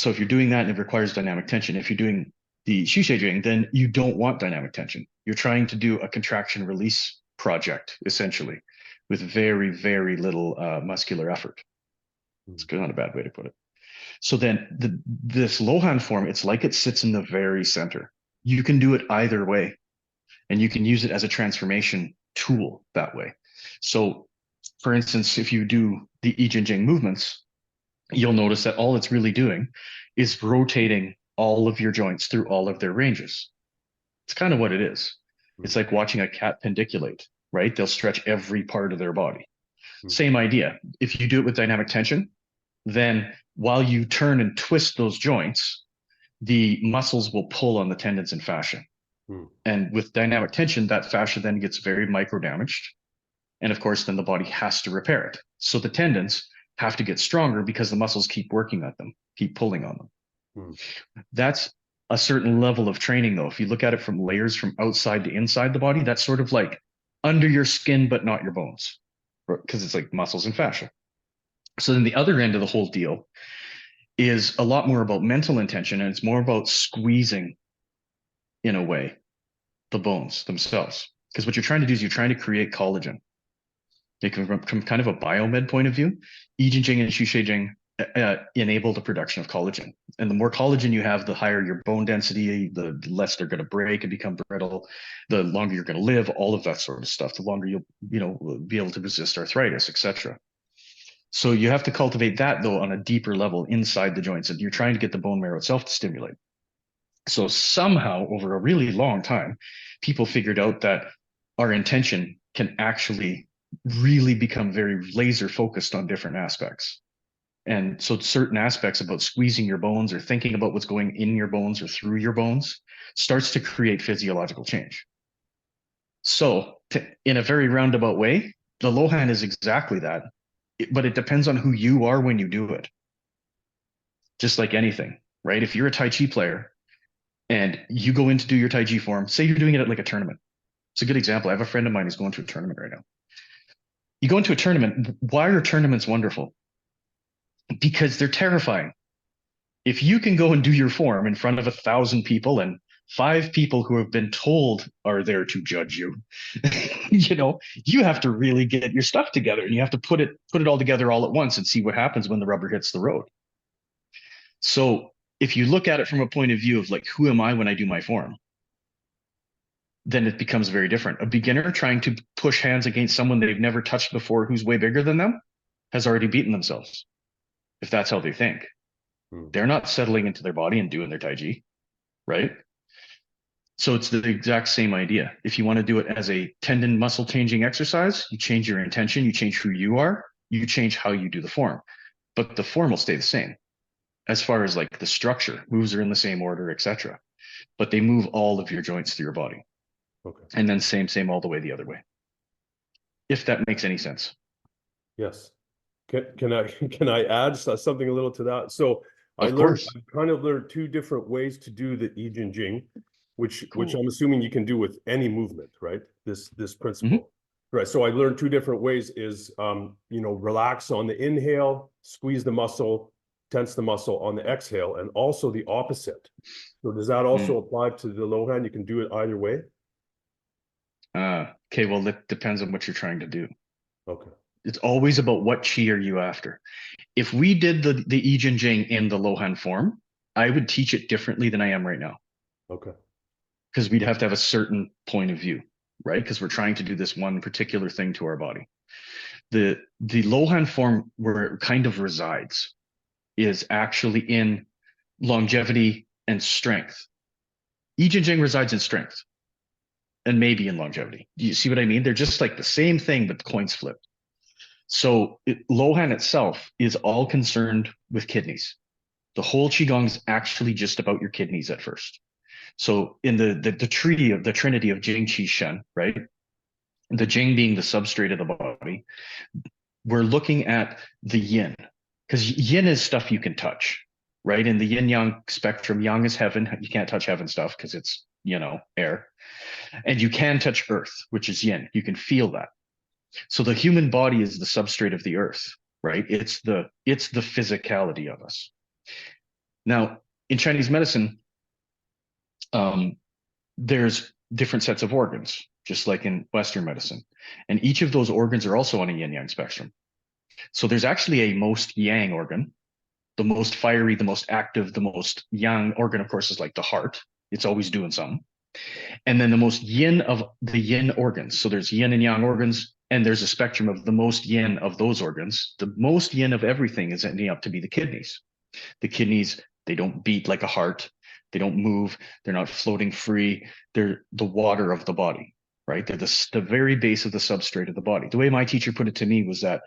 So if you're doing that and it requires dynamic tension, if you're doing the shishijing, then you don't want dynamic tension. You're trying to do a contraction release project, essentially, with very, very little muscular effort. It's not a bad way to put it. So then this Lohan form, it's like it sits in the very center. You can do it either way, and you can use it as a transformation tool that way. So for instance, if you do the I Ching Jing movements, you'll notice that all it's really doing is rotating all of your joints through all of their ranges. It's kind of what it is. It's like watching a cat pendiculate, right? They'll stretch every part of their body. Same idea. If you do it with dynamic tension, then while you turn and twist those joints, the muscles will pull on the tendons and fascia. And with dynamic tension, that fascia then gets very micro damaged. And of course, then the body has to repair it. So the tendons have to get stronger because the muscles keep working at them, keep pulling on them. That's a certain level of training, though. If you look at it from layers from outside to inside the body, that's sort of like under your skin, but not your bones, because it's like muscles and fascia. So then the other end of the whole deal is a lot more about mental intention, and it's more about squeezing, in a way, the bones themselves. Because what you're trying to do is you're trying to create collagen. From kind of a biomed point of view, I Ching Jing and Xu Shui Jing enable the production of collagen. And the more collagen you have, the higher your bone density, the less they're going to break and become brittle, the longer you're going to live, all of that sort of stuff, the longer you'll be able to resist arthritis, etc. So you have to cultivate that, though, on a deeper level inside the joints, and you're trying to get the bone marrow itself to stimulate. So somehow, over a really long time, people figured out that our intention can actually really become very laser focused on different aspects. And so certain aspects about squeezing your bones or thinking about what's going in your bones or through your bones starts to create physiological change. So in a very roundabout way, the Lohan is exactly that, but it depends on who you are when you do it. Just like anything, right? If you're a Tai Chi player and you go in to do your Tai Chi form, say you're doing it at like a tournament. It's a good example. I have a friend of mine who's going to a tournament right now. You go into a tournament. Why are tournaments wonderful? Because they're terrifying. If you can go and do your form in front of 1,000 people and 5 people who have been told are there to judge you, you have to really get your stuff together, and you have to put it all together all at once and see what happens when the rubber hits the road. So if you look at it from a point of view of like, who am I when I do my form? Then it becomes very different. A beginner trying to push hands against someone they've never touched before who's way bigger than them has already beaten themselves, if that's how they think. They're not settling into their body and doing their Tai Chi, right? So it's the exact same idea. If you want to do it as a tendon muscle changing exercise, you change your intention, you change who you are, you change how you do the form. But the form will stay the same as far as like the structure. Moves are in the same order, etc. But they move all of your joints through your body. Okay. And then same all the way the other way. If that makes any sense. Yes. Can I add something a little to that? So I kind of learned 2 different ways to do the I Ching Jing, which I'm assuming you can do with any movement, right? This principle. Right. So I learned 2 different ways is relax on the inhale, squeeze the muscle, tense the muscle on the exhale, and also the opposite. So does that also apply to the Lohan? You can do it either way? Okay, well, that depends on what you're trying to do. Okay. It's always about what chi are you after. If we did the I Ching Jing in the Lohan form, I would teach it differently than I am right now. Okay. Because we'd have to have a certain point of view, right? Because we're trying to do this one particular thing to our body. The Lohan form where it kind of resides is actually in longevity and strength. I Ching Jing resides in strength and maybe in longevity. Do you see what I mean? They're just like the same thing, but the coins flipped. So Lohan itself is all concerned with kidneys. The whole Qigong is actually just about your kidneys at first. So in the trinity of Jing, Qi, Shen, right? The Jing being the substrate of the body, we're looking at the yin, because yin is stuff you can touch, right? In the yin yang spectrum, yang is heaven. You can't touch heaven stuff because it's, air. And you can touch earth, which is yin. You can feel that. So the human body is the substrate of the earth, right? It's the physicality of us. Now, in Chinese medicine, um, there's different sets of organs, just like in Western medicine. And each of those organs are also on a yin yang spectrum. So there's actually a most yang organ, the most fiery, the most active, the most yang organ, of course, is like the heart. It's always doing something. And then the most yin of the yin organs. So there's yin and yang organs, and there's a spectrum of the most yin of those organs. The most yin of everything is ending up to be the kidneys. The kidneys, they don't beat like a heart. They don't move. They're not floating free. They're the water of the body, right? They're the very base of the substrate of the body. The way my teacher put it to me was that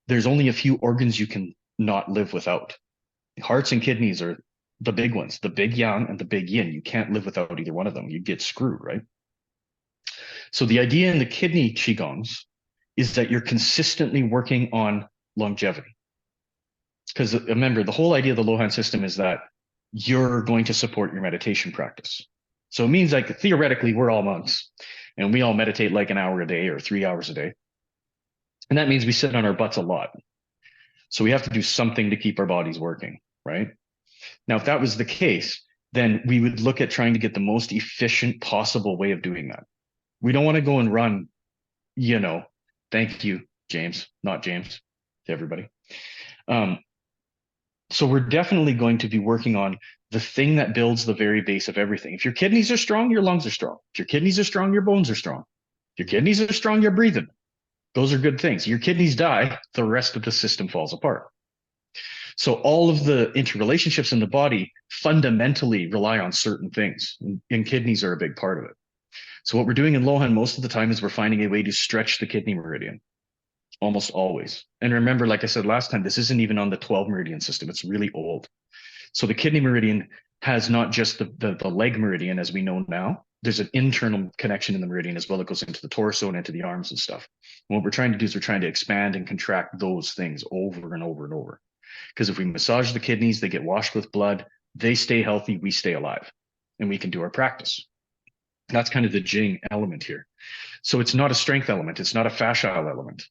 there's only a few organs you can not live without. Hearts and kidneys are the big ones, the big yang and the big yin. You can't live without either one of them. You get screwed, right? So the idea in the kidney qigongs is that you're consistently working on longevity. Because remember, the whole idea of the Lohan system is that you're going to support your meditation practice. So it means like theoretically, we're all monks and we all meditate like an hour a day or 3 hours a day. And that means we sit on our butts a lot. So we have to do something to keep our bodies working, right? Now, if that was the case, then we would look at trying to get the most efficient possible way of doing that. We don't want to go and run, you know, thank you, James, not James, to everybody. So we're definitely going to be working on the thing that builds the very base of everything. If your kidneys are strong, your lungs are strong. If your kidneys are strong, your bones are strong. If your kidneys are strong, you're breathing. Those are good things. Your kidneys die, the rest of the system falls apart. So all of the interrelationships in the body fundamentally rely on certain things, and kidneys are a big part of it. So what we're doing in Lohan most of the time is we're finding a way to stretch the kidney meridian, almost always. And remember, like I said last time, this isn't even on the 12 meridian system. It's really old. So the kidney meridian has not just the leg meridian as we know now. There's an internal connection in the meridian as well. It goes into the torso and into the arms and stuff. And what we're trying to do is we're trying to expand and contract those things over and over and over. Because if we massage the kidneys, they get washed with blood, they stay healthy, we stay alive, and we can do our practice. That's kind of the Jing element here. So it's not a strength element. It's not a fascial element.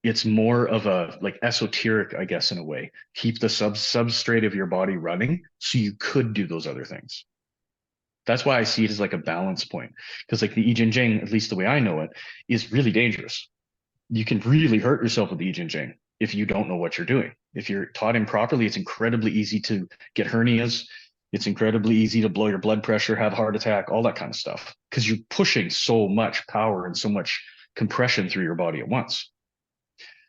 It's more of a like esoteric, I guess, in a way. Keep the substrate of your body running so you could do those other things. That's why I see it as like a balance point. Because like the I Ching Jing, at least the way I know it, is really dangerous. You can really hurt yourself with the I Ching Jing if you don't know what you're doing. If you're taught improperly, it's incredibly easy to get hernias. It's incredibly easy to blow your blood pressure, have a heart attack, all that kind of stuff, because you're pushing so much power and so much compression through your body at once.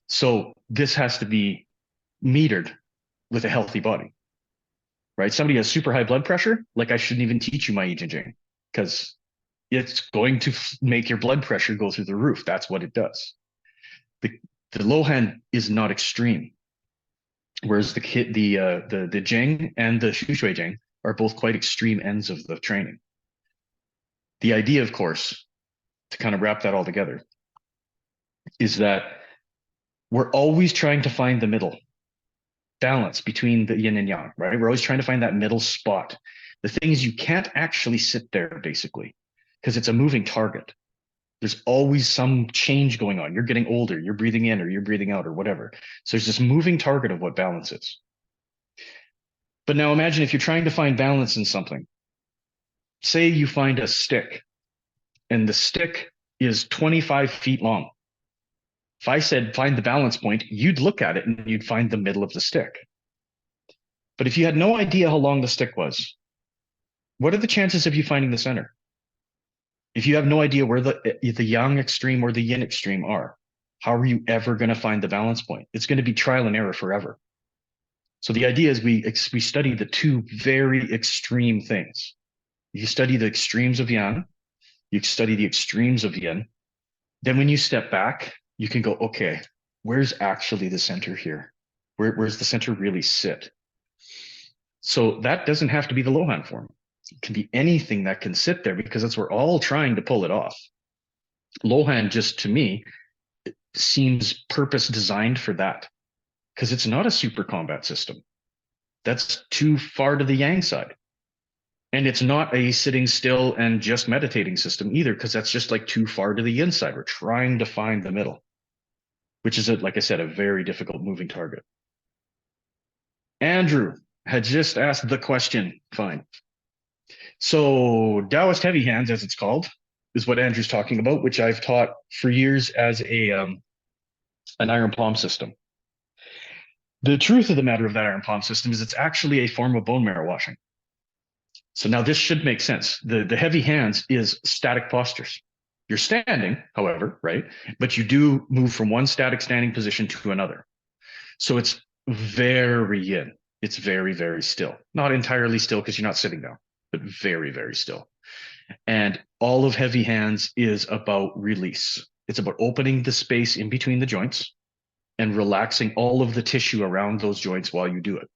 So this has to be metered with a healthy body, right? Somebody has super high blood pressure, like I shouldn't even teach you my I Ching Jing because it's going to make your blood pressure go through the roof. That's what it does. The Lohan is not extreme, whereas the Jing and the Shui Jing are both quite extreme ends of the training. The idea, of course, to kind of wrap that all together, is that we're always trying to find the middle balance between the yin and yang, right? We're always trying to find that middle spot. The thing is, you can't actually sit there basically because it's a moving target. There's always some change going on. You're getting older, you're breathing in or you're breathing out or whatever. So there's this moving target of what balance is. But now imagine if you're trying to find balance in something. Say you find a stick and the stick is 25 feet long. If I said find the balance point, you'd look at it and you'd find the middle of the stick. But if you had no idea how long the stick was, what are the chances of you finding the center? If you have no idea where the yang extreme or the yin extreme are, how are you ever going to find the balance point? It's going to be trial and error forever. So the idea is we study the two very extreme things. You study the extremes of yang, you study the extremes of yin. Then when you step back, you can go, okay, where's actually the center here? Where's the center really sit? So that doesn't have to be the Lohan form. It can be anything that can sit there because that's we're all trying to pull it off. Lohan, just to me, seems purpose designed for that because it's not a super combat system. That's too far to the yang side. And it's not a sitting still and just meditating system either, because that's just like too far to the inside. We're trying to find the middle, which is, like I said, a very difficult moving target. Andrew, had just asked the question. Fine. So Taoist heavy hands, as it's called, is what Andrew's talking about, which I've taught for years as a an iron palm system. The truth of the matter of that iron palm system is it's actually a form of bone marrow washing. So now this should make sense. The heavy hands is static postures. You're standing, however, right? But you do move from one static standing position to another. So it's very yin. It's very, very still. Not entirely still because you're not sitting down, but very, very still. And all of heavy hands is about release. It's about opening the space in between the joints and relaxing all of the tissue around those joints while you do it,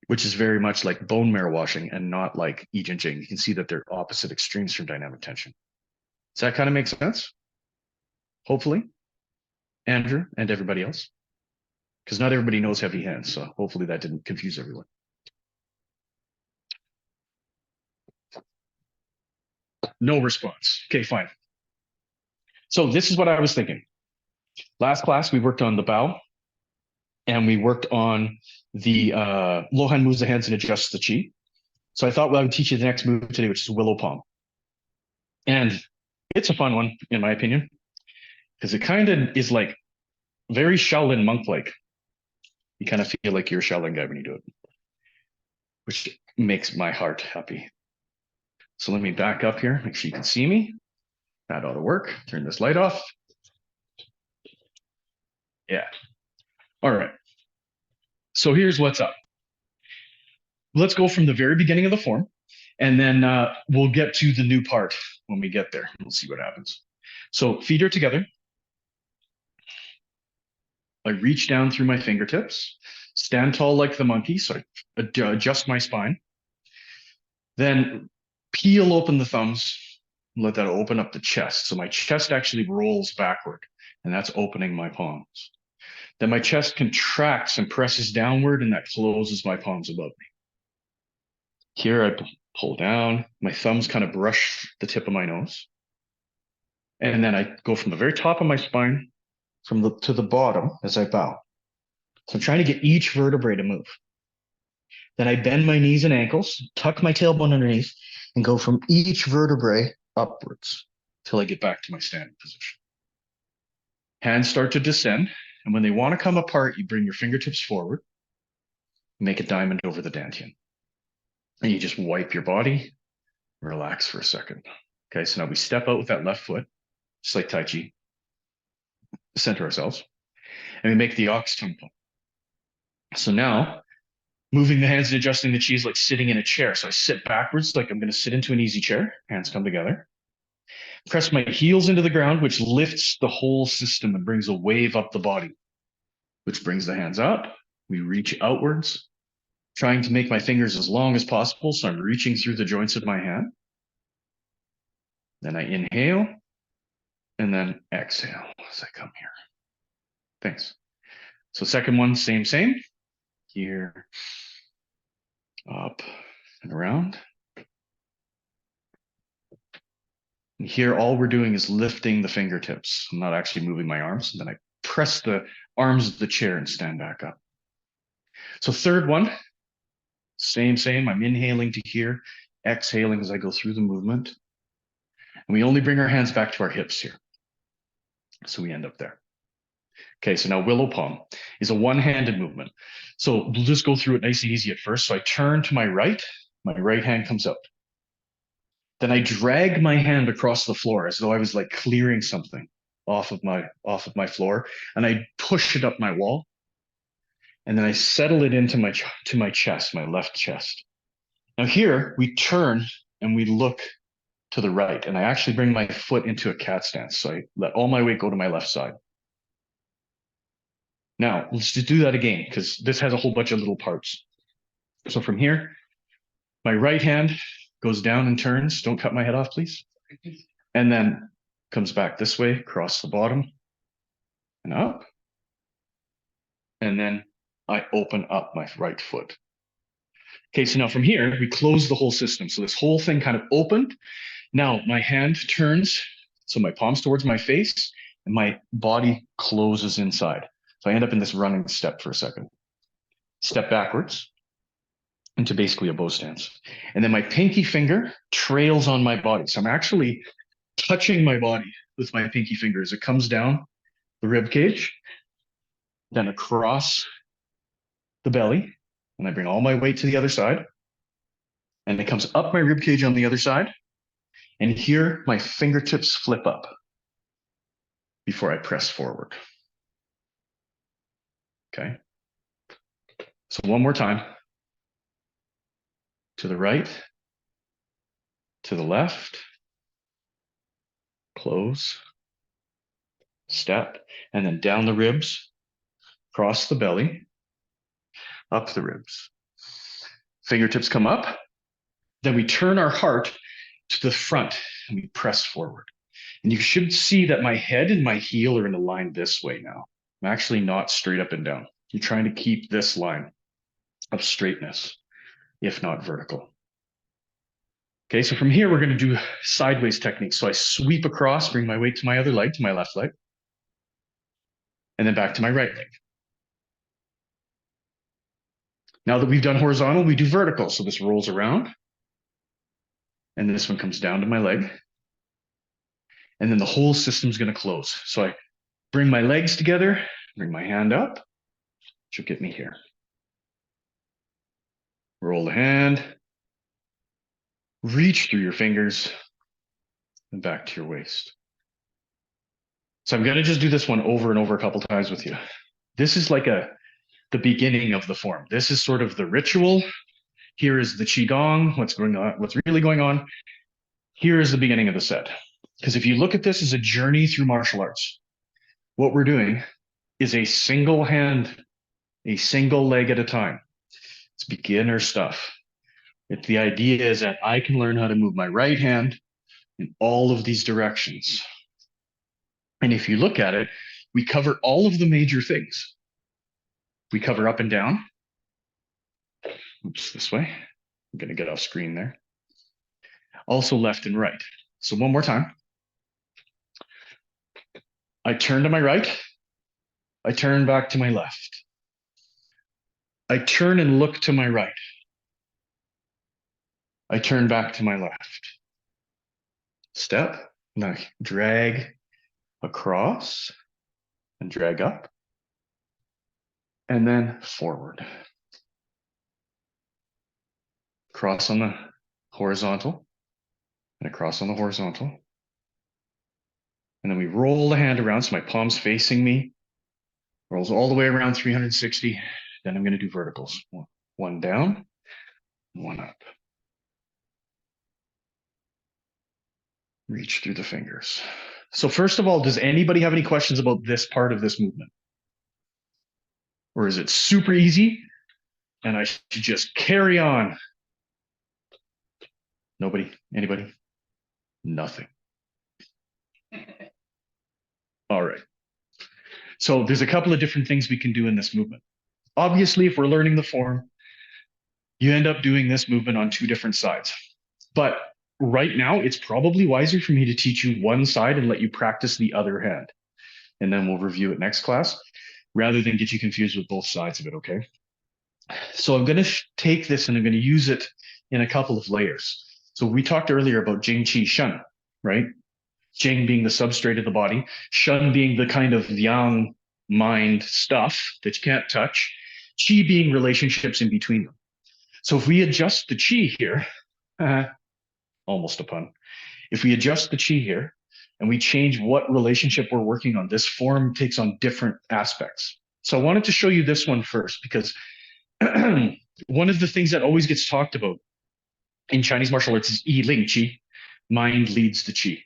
which is very much like bone marrow washing and not like I Ching Jing. You can see that they're opposite extremes from dynamic tension. Does that kind of make sense? Hopefully, Andrew and everybody else, because not everybody knows heavy hands. So hopefully that didn't confuse everyone. No response. Okay, fine. So this is what I was thinking. Last class, we worked on the bow and we worked on the Lohan moves the hands and adjusts the chi. So I thought, well, I would teach you the next move today, which is Willow Palm. And it's a fun one, in my opinion, because it kind of is like very Shaolin monk-like. You kind of feel like you're a Shaolin guy when you do it, which makes my heart happy. So let me back up here, make sure you can see me. That ought to work. Turn this light off. Yeah. All right. So here's what's up. Let's go from the very beginning of the form, and then we'll get to the new part when we get there. We'll see what happens. So feet are together. I reach down through my fingertips, stand tall like the monkey, so I adjust my spine. Then peel open the thumbs, let that open up the chest. So my chest actually rolls backward, and that's opening my palms. Then my chest contracts and presses downward, and that closes my palms above me. Here I pull down, my thumbs kind of brush the tip of my nose. And then I go from the very top of my spine to the bottom as I bow. So I'm trying to get each vertebrae to move. Then I bend my knees and ankles, tuck my tailbone underneath, and go from each vertebrae upwards till I get back to my standing position. Hands start to descend, and when they want to come apart, you bring your fingertips forward, make a diamond over the dantian. And you just wipe your body, relax for a second. Okay, so now we step out with that left foot, just like Tai Chi, center ourselves, and we make the ox tempo. So now, moving the hands and adjusting the chi is like sitting in a chair. So I sit backwards like I'm going to sit into an easy chair. Hands come together. Press my heels into the ground, which lifts the whole system and brings a wave up the body, which brings the hands up. We reach outwards, trying to make my fingers as long as possible. So I'm reaching through the joints of my hand. Then I inhale and then exhale as I come here. Thanks. So second one, same. Here, up and around. And here, all we're doing is lifting the fingertips. I'm not actually moving my arms. And then I press the arms of the chair and stand back up. So third one, same. I'm inhaling to here, exhaling as I go through the movement. And we only bring our hands back to our hips here. So we end up there. Okay, so now Willow Palm is a one-handed movement. So we'll just go through it nice and easy at first. So I turn to my right hand comes out. Then I drag my hand across the floor as though I was like clearing something off of my floor, and I push it up my wall. And then I settle it into my chest, my left chest. Now here we turn and we look to the right, and I actually bring my foot into a cat stance. So I let all my weight go to my left side. Now let's just do that again, because this has a whole bunch of little parts. So from here, my right hand goes down and turns. Don't cut my head off, please. And then comes back this way, across the bottom and up. And then I open up my right foot. Okay, so now from here, we close the whole system. So this whole thing kind of opened. Now my hand turns, so my palms towards my face, and my body closes inside. So I end up in this running step for a second. Step backwards. into basically a bow stance. And then my pinky finger trails on my body. So I'm actually touching my body with my pinky finger as it comes down the rib cage, then across the belly, and I bring all my weight to the other side, and it comes up my rib cage on the other side, and here my fingertips flip up before I press forward. Okay. So one more time. To the right, to the left, close, step, and then down the ribs, cross the belly, up the ribs. Fingertips come up. Then we turn our heart to the front and we press forward. And you should see that my head and my heel are in a line this way now. I'm actually not straight up and down. You're trying to keep this line of straightness, if not vertical. Okay, so from here, we're going to do sideways techniques. So I sweep across, bring my weight to my other leg, to my left leg, and then back to my right leg. Now that we've done horizontal, we do vertical. So this rolls around, and this one comes down to my leg. And then the whole system's going to close. So I bring my legs together, bring my hand up, which will get me here. Roll the hand, reach through your fingers, and back to your waist. So I'm going to just do this one over and over a couple times with you. This is like the beginning of the form. This is sort of the ritual. Here is the qigong, what's going on, what's really going on. Here is the beginning of the set. Because if you look at this as a journey through martial arts, what we're doing is a single hand, a single leg at a time. It's beginner stuff. The idea is that I can learn how to move my right hand in all of these directions. And if you look at it, we cover all of the major things. We cover up and down. Oops, this way. I'm going to get off screen there. Also left and right. So one more time. I turn to my right. I turn back to my left. I turn and look to my right. I turn back to my left. Step, now drag across and drag up, and then forward. Cross on the horizontal, and across on the horizontal. And then we roll the hand around so my palm's facing me, rolls all the way around 360. Then I'm going to do verticals. One down, one up. Reach through the fingers. So first of all, does anybody have any questions about this part of this movement? Or is it super easy and I should just carry on? Nobody? Anybody? Nothing. All right. So there's a couple of different things we can do in this movement. Obviously, if we're learning the form, you end up doing this movement on two different sides. But right now, it's probably wiser for me to teach you one side and let you practice the other hand. And then we'll review it next class, rather than get you confused with both sides of it, okay? So I'm going to take this and I'm going to use it in a couple of layers. So we talked earlier about Jing, Qi, Shen, right? Jing being the substrate of the body, Shen being the kind of yang mind stuff that you can't touch, Qi being relationships in between them. So if we adjust the Qi here, almost a pun. If we adjust the Qi here and we change what relationship we're working on, this form takes on different aspects. So I wanted to show you this one first because one of the things that always gets talked about in Chinese martial arts is Yi Ling Qi, mind leads the Qi.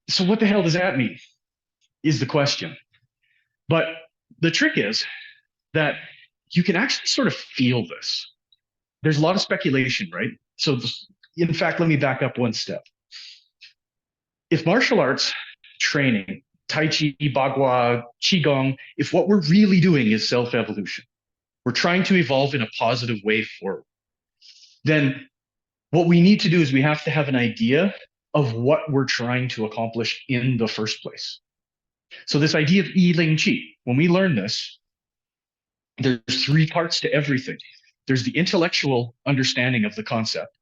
So what the hell does that mean is the question. But the trick is that you can actually sort of feel this. There's a lot of speculation, right? So in fact, let me back up one step. If martial arts training, Tai Chi, Bagua, Qigong, if what we're really doing is self-evolution, we're trying to evolve in a positive way forward, then what we need to do is we have to have an idea of what we're trying to accomplish in the first place. So this idea of Yi Ling Qi, when we learn this, there's three parts to everything. there's the intellectual understanding of the concept.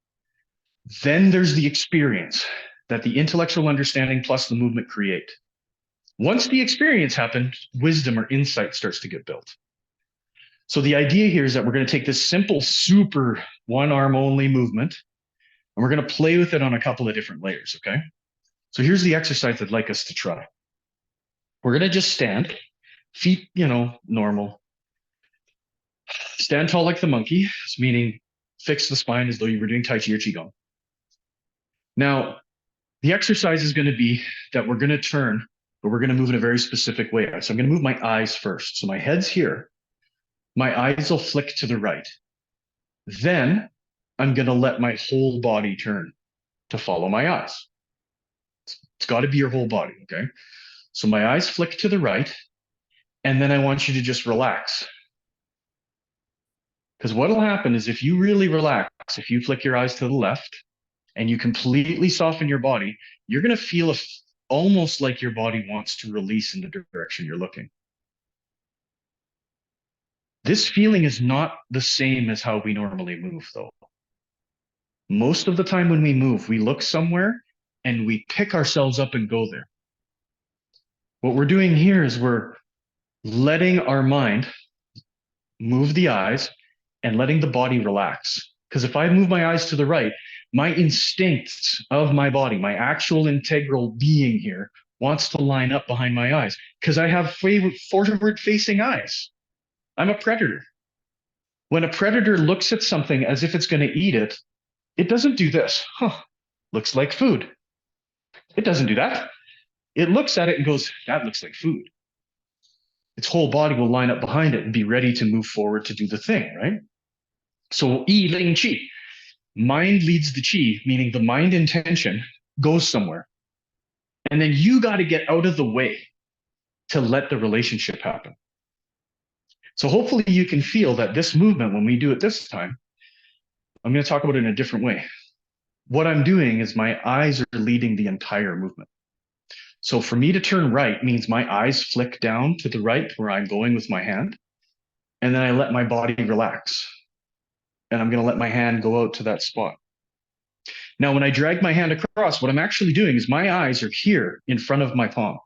Then there's the experience that the intellectual understanding plus the movement create. Once the experience happens, wisdom or insight starts to get built. So the idea here is that we're going to take this simple, super one arm only movement, and we're going to play with it on a couple of different layers, okay? So here's the exercise I'd like us to try. We're going to just stand, feet, normal. Stand tall like the monkey, meaning fix the spine as though you were doing Tai Chi or Qigong. Now, the exercise is going to be that we're going to turn, but we're going to move in a very specific way. So I'm going to move my eyes first. So my head's here. My eyes will flick to the right. Then I'm going to let my whole body turn to follow my eyes. It's got to be your whole body, okay? So my eyes flick to the right, and then I want you to just relax. Because what will happen is if you really relax, if you flick your eyes to the left and you completely soften your body, you're going to feel almost like your body wants to release in the direction you're looking. This feeling is not the same as how we normally move, though. Most of the time when we move, we look somewhere and we pick ourselves up and go there. What we're doing here is we're letting our mind move the eyes and letting the body relax. Because if I move my eyes to the right, my instincts of my body, my actual integral being here, wants to line up behind my eyes because I have forward-facing eyes. I'm a predator. When a predator looks at something as if it's going to eat it, it doesn't do this. Looks like food. It doesn't do that. It looks at it and goes, that looks like food. Its whole body will line up behind it and be ready to move forward to do the thing, right? So Yi Ling Qi, mind leads the Qi, meaning the mind intention goes somewhere. And then you got to get out of the way to let the relationship happen. So hopefully you can feel that this movement, when we do it this time, I'm going to talk about it in a different way. What I'm doing is my eyes are leading the entire movement. So for me to turn right means my eyes flick down to the right where I'm going with my hand. And then I let my body relax. And I'm going to let my hand go out to that spot. Now, when I drag my hand across, what I'm actually doing is my eyes are here in front of my palm.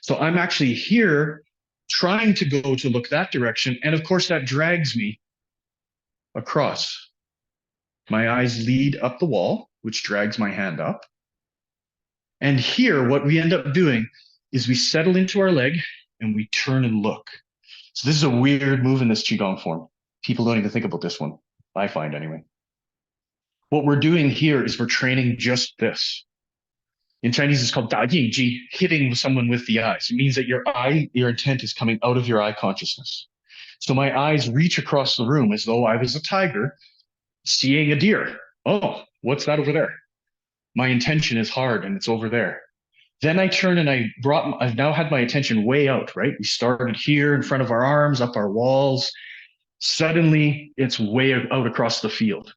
So I'm actually here trying to go to look that direction. And of course, that drags me across. My eyes lead up the wall, which drags my hand up. And here, what we end up doing is we settle into our leg and we turn and look. So this is a weird move in this Qigong form. People don't even think about this one, I find anyway. What we're doing here is we're training just this. In Chinese, it's called Da Ying Ji, hitting someone with the eyes. It means that your intent is coming out of your eye consciousness. So my eyes reach across the room as though I was a tiger seeing a deer. Oh, what's that over there? My intention is hard and it's over there. Then I turn and I've now had my attention way out, right? We started here in front of our arms, up our walls. Suddenly it's way out across the field.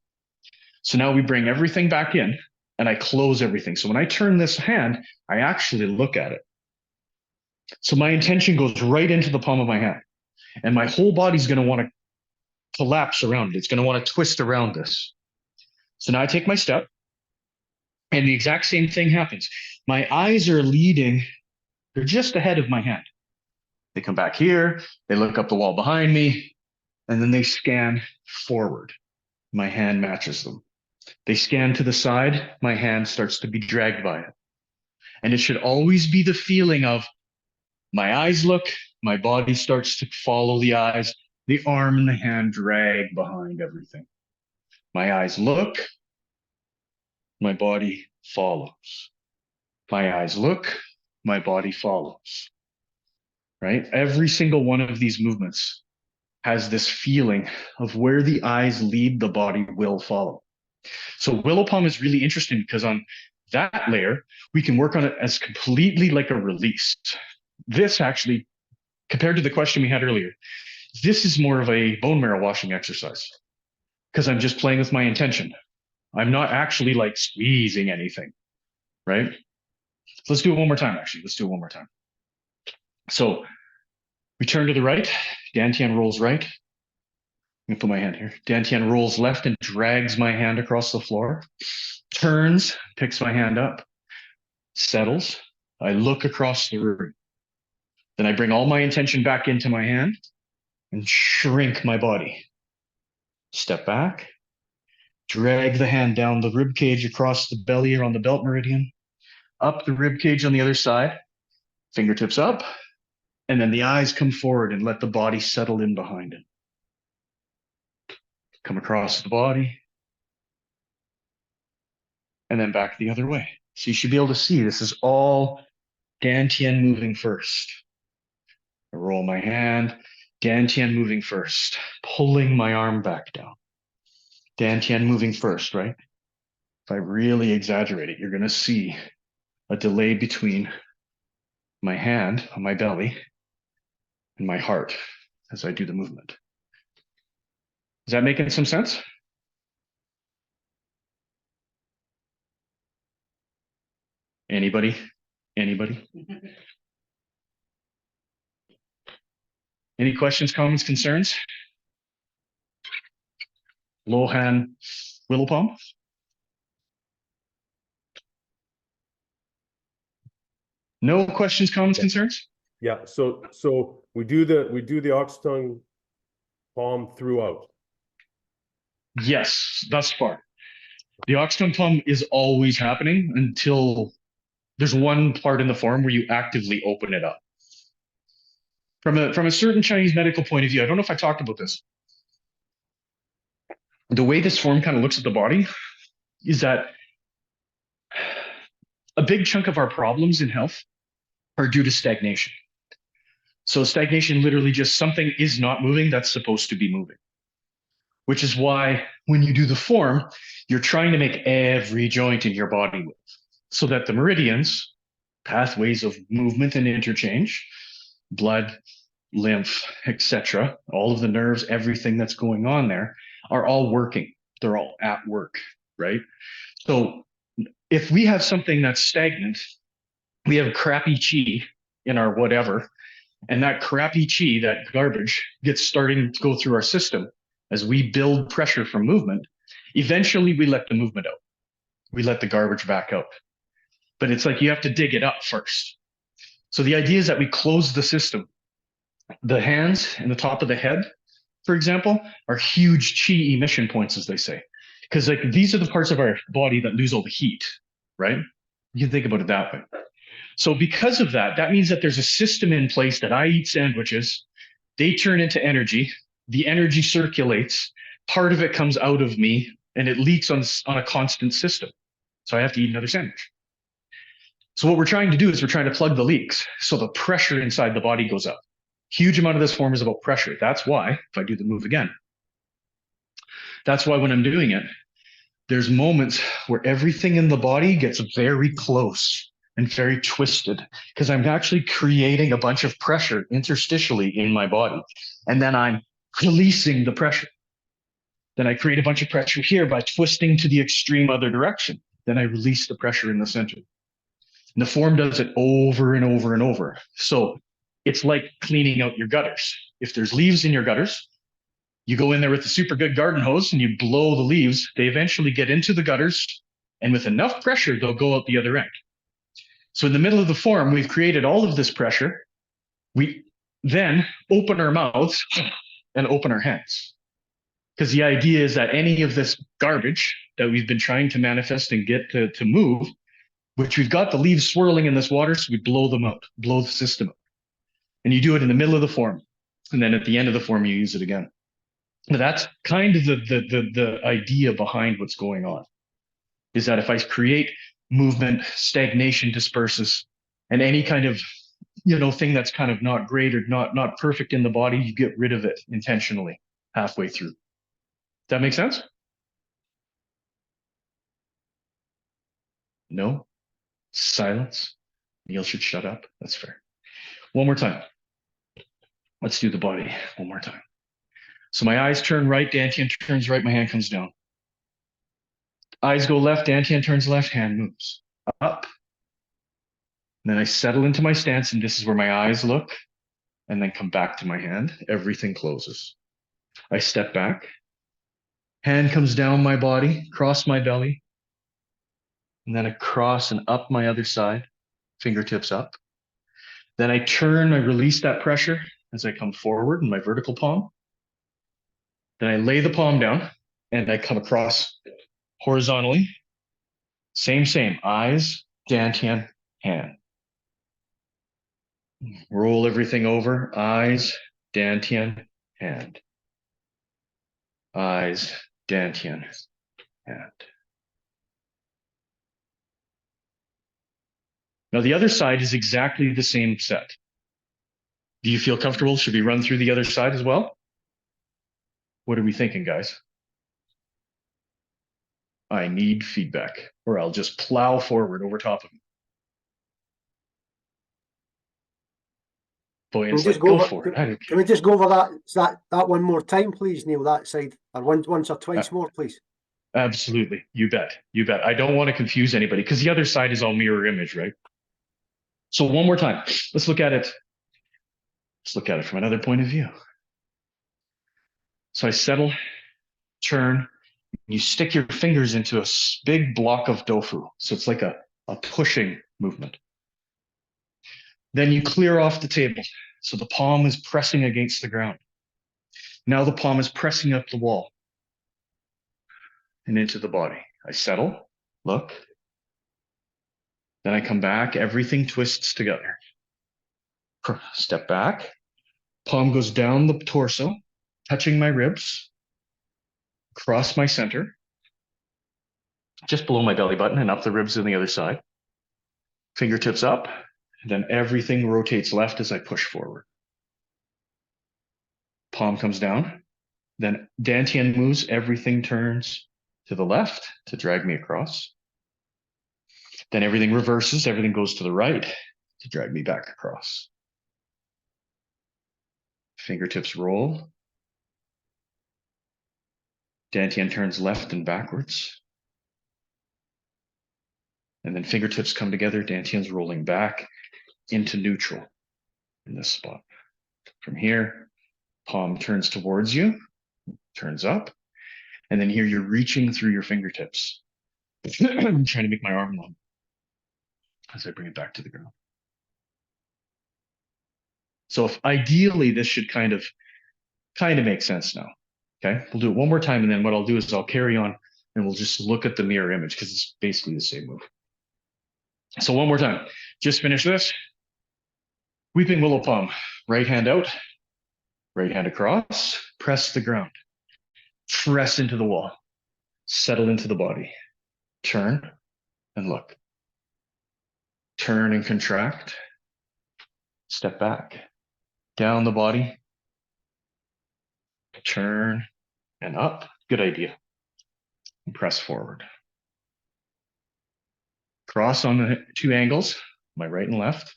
So now we bring everything back in and I close everything. So when I turn this hand, I actually look at it. So my intention goes right into the palm of my hand and my whole body's going to want to collapse around it. It's going to want to twist around this. So now I take my step. And the exact same thing happens. My eyes are leading, they're just ahead of my hand. They come back here, they look up the wall behind me, and then they scan forward. My hand matches them. They scan to the side, my hand starts to be dragged by it. And it should always be the feeling of my eyes look, my body starts to follow the eyes, the arm and the hand drag behind everything. My eyes look, my body follows. My eyes look, my body follows. Right? Every single one of these movements has this feeling of where the eyes lead, the body will follow. So Willow Palm is really interesting because on that layer, we can work on it as completely like a release. This actually, compared to the question we had earlier, this is more of a bone marrow washing exercise because I'm just playing with my intention. I'm not actually like squeezing anything, right? So let's do it one more time, actually. Let's do it one more time. So we turn to the right, Dantian rolls right. me put my hand here. Dantian rolls left and drags my hand across the floor, turns, picks my hand up, settles. I look across the room. Then I bring all my intention back into my hand and shrink my body. Step back, drag the hand down the rib cage across the belly around the belt meridian, up the rib cage on the other side, fingertips up, and then the eyes come forward and let the body settle in behind it. Come across the body, and then back the other way. So you should be able to see this is all Dantian moving first. I roll my hand, Dantian moving first, pulling my arm back down. Dantian moving first, right? If I really exaggerate it, you're going to see a delay between my hand on my belly and my heart as I do the movement. Is that making some sense? Anybody? Anybody? Any questions, comments, concerns? Lohan, Willow Palm? No questions, comments, concerns? Yeah, so we do the ox tongue palm throughout. Yes, thus far. The ox tongue palm is always happening until there's one part in the form where you actively open it up. From a certain Chinese medical point of view, I don't know if I talked about this. The way this form kind of looks at the body is that a big chunk of our problems in health are due to stagnation. So stagnation literally just something is not moving that's supposed to be moving, which is why when you do the form, you're trying to make every joint in your body move so that the meridians, pathways of movement and interchange, blood, lymph, etc., all of the nerves, everything that's going on there are all working. They're all at work, right? So if we have something that's stagnant, we have crappy chi in our whatever, and that crappy chi, that garbage, gets starting to go through our system as we build pressure from movement. Eventually, we let the movement out. We let the garbage back out. But it's like you have to dig it up first. So the idea is that we close the system. The hands and the top of the head, for example, are huge chi emission points, as they say. Because like these are the parts of our body that lose all the heat, right? You can think about it that way. So because of that, that means that there's a system in place that I eat sandwiches, they turn into energy, the energy circulates, part of it comes out of me, and it leaks on a constant system. So I have to eat another sandwich. So what we're trying to do is we're trying to plug the leaks so the pressure inside the body goes up. Huge amount of this form is about pressure. That's why, if I do the move again, that's why when I'm doing it, there's moments where everything in the body gets very close and very twisted because I'm actually creating a bunch of pressure interstitially in my body. And then I'm releasing the pressure. Then I create a bunch of pressure here by twisting to the extreme other direction. Then I release the pressure in the center. And the form does it over and over and over. So it's like cleaning out your gutters. If there's leaves in your gutters, you go in there with a super good garden hose and you blow the leaves. They eventually get into the gutters, and with enough pressure, they'll go out the other end. So in the middle of the form, we've created all of this pressure. We then open our mouths and open our hands. Because the idea is that any of this garbage that we've been trying to manifest and get to move, which we've got the leaves swirling in this water, so we blow them out, blow the system out. And you do it in the middle of the form. And then at the end of the form, you use it again. Now, that's kind of the idea behind what's going on, is that if I create movement, stagnation disperses, and any kind of thing that's kind of not great or not perfect in the body, you get rid of it intentionally halfway through. Does that make sense? No? Silence? Neil should shut up. That's fair. One more time. Let's do the body one more time. So my eyes turn right, Dantian turns right, my hand comes down. Eyes go left, Dantian turns left, hand moves up. And then I settle into my stance, and this is where my eyes look, and then come back to my hand. Everything closes. I step back, hand comes down my body, across my belly, and then across and up my other side, fingertips up. Then I turn, I release that pressure as I come forward in my vertical palm. Then I lay the palm down and I come across horizontally. Same, eyes, dantian, hand. Roll everything over, eyes, dantian, hand. Eyes, dantian, hand. Now the other side is exactly the same set. Do you feel comfortable? Should we run through the other side as well? What are we thinking, guys? I need feedback, or I'll just plow forward over top of them. Boyan's like, go for it. Can we just go over that one more time, please, Neil, that side? Or once or twice more, please. Absolutely. You bet. You bet. I don't want to confuse anybody because the other side is all mirror image, right? So one more time. Let's look at it. Let's look at it from another point of view. So I settle, turn, you stick your fingers into a big block of tofu. So it's like a pushing movement. Then you clear off the table. So the palm is pressing against the ground. Now the palm is pressing up the wall and into the body. I settle, look. Then I come back, everything twists together. Step back, palm goes down the torso, touching my ribs, across my center, just below my belly button and up the ribs on the other side. Fingertips up, and then everything rotates left as I push forward. Palm comes down, then dantian moves, everything turns to the left to drag me across. Then everything reverses, everything goes to the right to drag me back across. Fingertips roll. Dantian turns left and backwards. And then fingertips come together, dantian's rolling back into neutral in this spot. From here, palm turns towards you, turns up, and then here you're reaching through your fingertips. I'm trying to make my arm long as I bring it back to the ground. So if ideally this should kind of make sense now. Okay, we'll do it one more time, and then what I'll do is I'll carry on and we'll just look at the mirror image because it's basically the same move. So one more time, just finish this. Weeping Willow Palm, right hand out, right hand across, press the ground, press into the wall, settle into the body, turn and look. Turn and contract, step back, down the body, turn and up. Good idea. And press forward. Cross on the two angles, my right and left,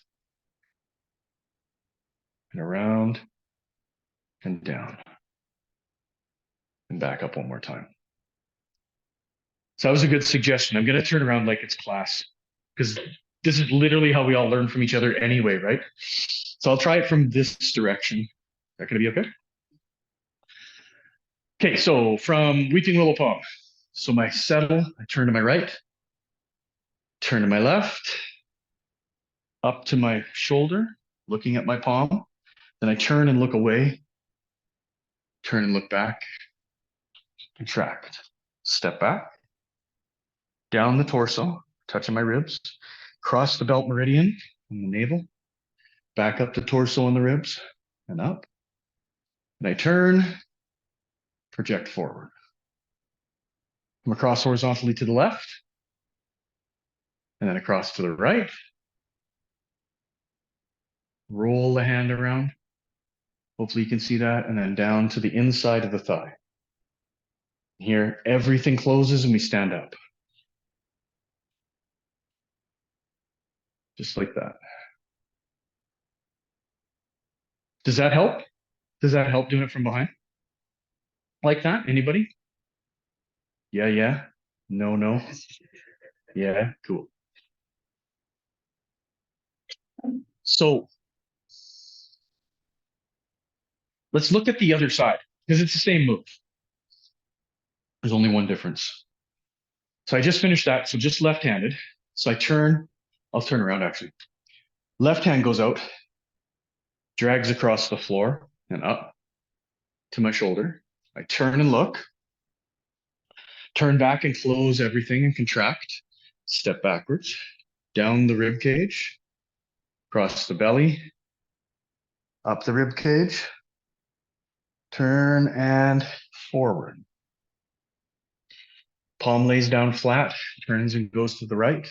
and around and down, and back up one more time. So that was a good suggestion. I'm going to turn around like it's class because this is literally how we all learn from each other anyway, right? So I'll try it from this direction. Is that going to be okay? Okay, so from Weeping Willow Palm. So my settle, I turn to my right, turn to my left, up to my shoulder, looking at my palm. Then I turn and look away, turn and look back, contract, step back, down the torso, touching my ribs, cross the belt meridian and the navel, back up the torso and the ribs, and up. And I turn, project forward. Come across horizontally to the left, and then across to the right. Roll the hand around. Hopefully you can see that, and then down to the inside of the thigh. Here, everything closes and we stand up. Just like that. Does that help? Does that help doing it from behind? Like that? Anybody? Yeah. No. Yeah, cool. So let's look at the other side. because it's the same move. There's only one difference. So I just finished that. So just left-handed. So I'll turn around actually. Left hand goes out, drags across the floor and up to my shoulder. I turn and look, turn back and close everything and contract. Step backwards, down the rib cage, across the belly, up the rib cage, turn and forward. Palm lays down flat, turns and goes to the right,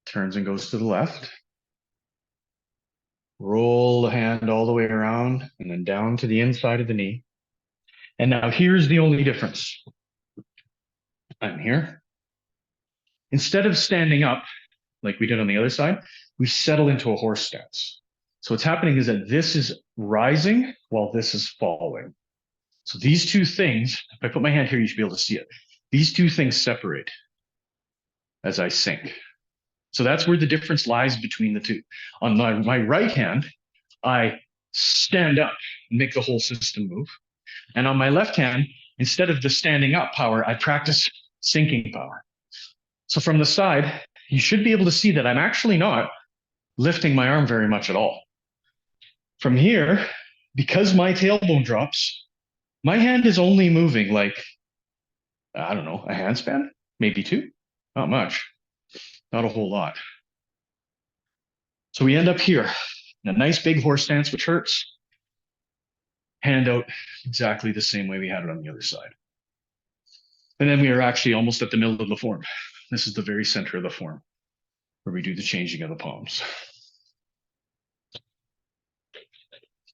turns and goes to the left. Roll the hand all the way around and then down to the inside of the knee. And now here's the only difference. I'm here. Instead of standing up like we did on the other side, we settle into a horse stance. So what's happening is that this is rising while this is falling. So these two things, if I put my hand here, you should be able to see it. These two things separate as I sink. So that's where the difference lies between the two. On my right hand, I stand up and make the whole system move. And on my left hand, instead of the standing up power, I practice sinking power. So from the side, you should be able to see that I'm actually not lifting my arm very much at all. From here, because my tailbone drops, my hand is only moving like, I don't know, a handspan, maybe two, not much, not a whole lot. So we end up here in a nice big horse stance, which hurts. Hand out exactly the same way we had it on the other side. And then we are actually almost at the middle of the form. This is the very center of the form where we do the changing of the palms.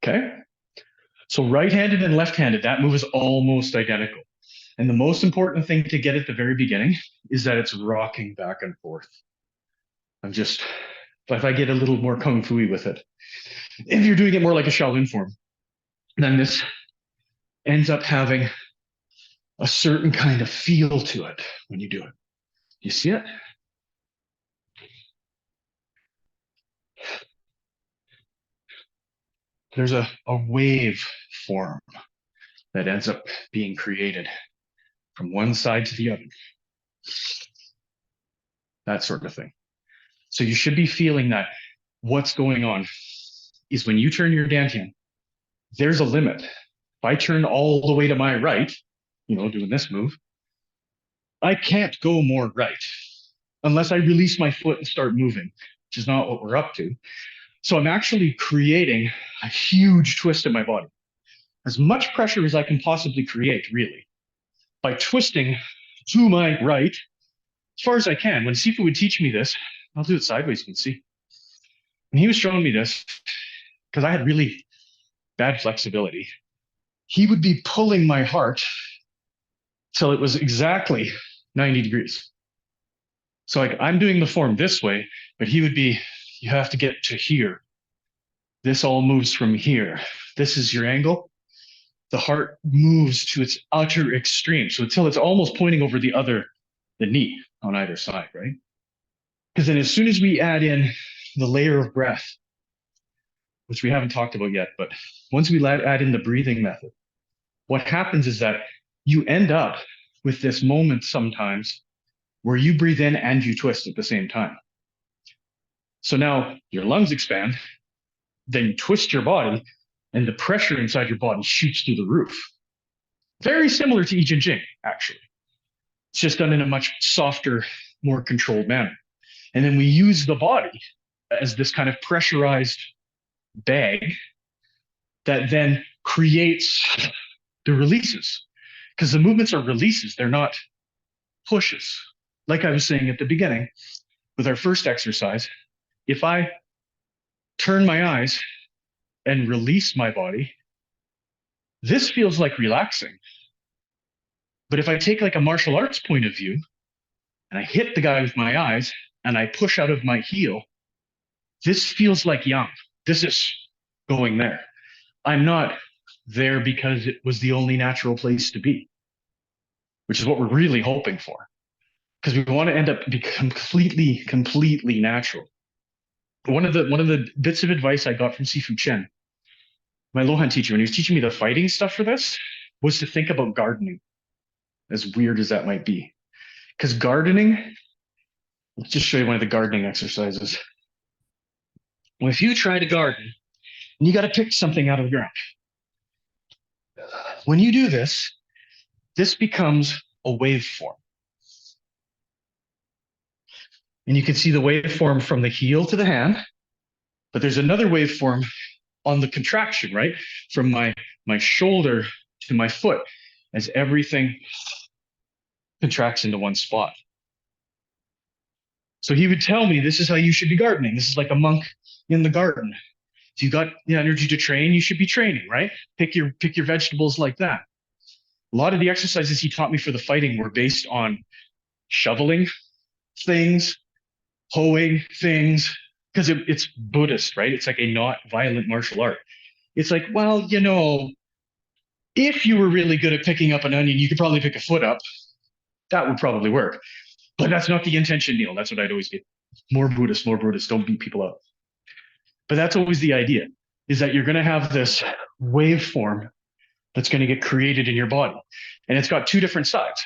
Okay. So right-handed and left-handed, that move is almost identical. And the most important thing to get at the very beginning is that it's rocking back and forth. If I get a little more kung fu-y with it, if you're doing it more like a Shaolin form, then this ends up having a certain kind of feel to it when you do it. You see it? There's a wave form that ends up being created from one side to the other. That sort of thing. So you should be feeling that what's going on is when you turn your dantian, there's a limit. If I turn all the way to my right, doing this move, I can't go more right unless I release my foot and start moving, which is not what we're up to. So I'm actually creating a huge twist in my body. As much pressure as I can possibly create, really, by twisting to my right as far as I can. When Sifu would teach me this, I'll do it sideways, you can see. When he was showing me this, because I had really bad flexibility, he would be pulling my heart till it was exactly 90 degrees. So I'm doing the form this way, but he would be, you have to get to here. This all moves from here. This is your angle. The heart moves to its utter extreme. So until it's almost pointing over the knee on either side, right? Because then as soon as we add in the layer of breath, which we haven't talked about yet, but once we add in the breathing method, what happens is that you end up with this moment sometimes where you breathe in and you twist at the same time. So now your lungs expand, then you twist your body, and the pressure inside your body shoots through the roof. Very similar to I Ching Jing, actually. It's just done in a much softer, more controlled manner. And then we use the body as this kind of pressurized bag that then creates the releases. Because the movements are releases, they're not pushes. Like I was saying at the beginning, with our first exercise, if I turn my eyes and release my body, this feels like relaxing. But if I take like a martial arts point of view, and I hit the guy with my eyes, and I push out of my heel, this feels like yang. This is going there. I'm not there because it was the only natural place to be, which is what we're really hoping for. Because we want to end up being completely natural. One of the bits of advice I got from Sifu Chen my Lohan teacher, when he was teaching me the fighting stuff for this, was to think about gardening, as weird as that might be. Because gardening, let's just show you one of the gardening exercises. Well, if you try to garden, and you got to pick something out of the ground. When you do this, this becomes a waveform. And you can see the waveform from the heel to the hand, but there's another waveform on the contraction, right? From my shoulder to my foot, as everything contracts into one spot. So he would tell me, this is how you should be gardening. This is like a monk in the garden. If you got the energy to train, you should be training, right? Pick your vegetables like that. A lot of the exercises he taught me for the fighting were based on shoveling things, hoeing things, because it's Buddhist, right? It's like a not violent martial art. It's like, well, you know, if you were really good at picking up an onion, you could probably pick a foot up. That would probably work. But that's not the intention, Neil. That's what I'd always get. More Buddhist, don't beat people up. But that's always the idea, is that you're going to have this waveform that's going to get created in your body. And it's got two different sides,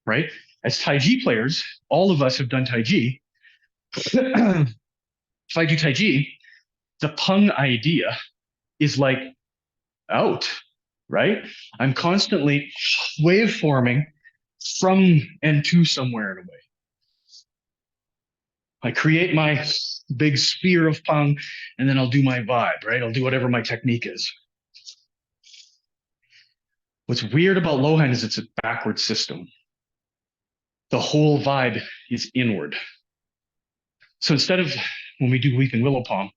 right? As Tai Chi players, all of us have done Tai Chi. If I do Tai Chi, the Peng idea is like out, right? I'm constantly waveforming from and to somewhere in a way. I create my big sphere of Peng, and then I'll do my vibe, right? I'll do whatever my technique is. What's weird about Lohan is it's a backward system. The whole vibe is inward. So instead of when we do Weeping Willow Palm,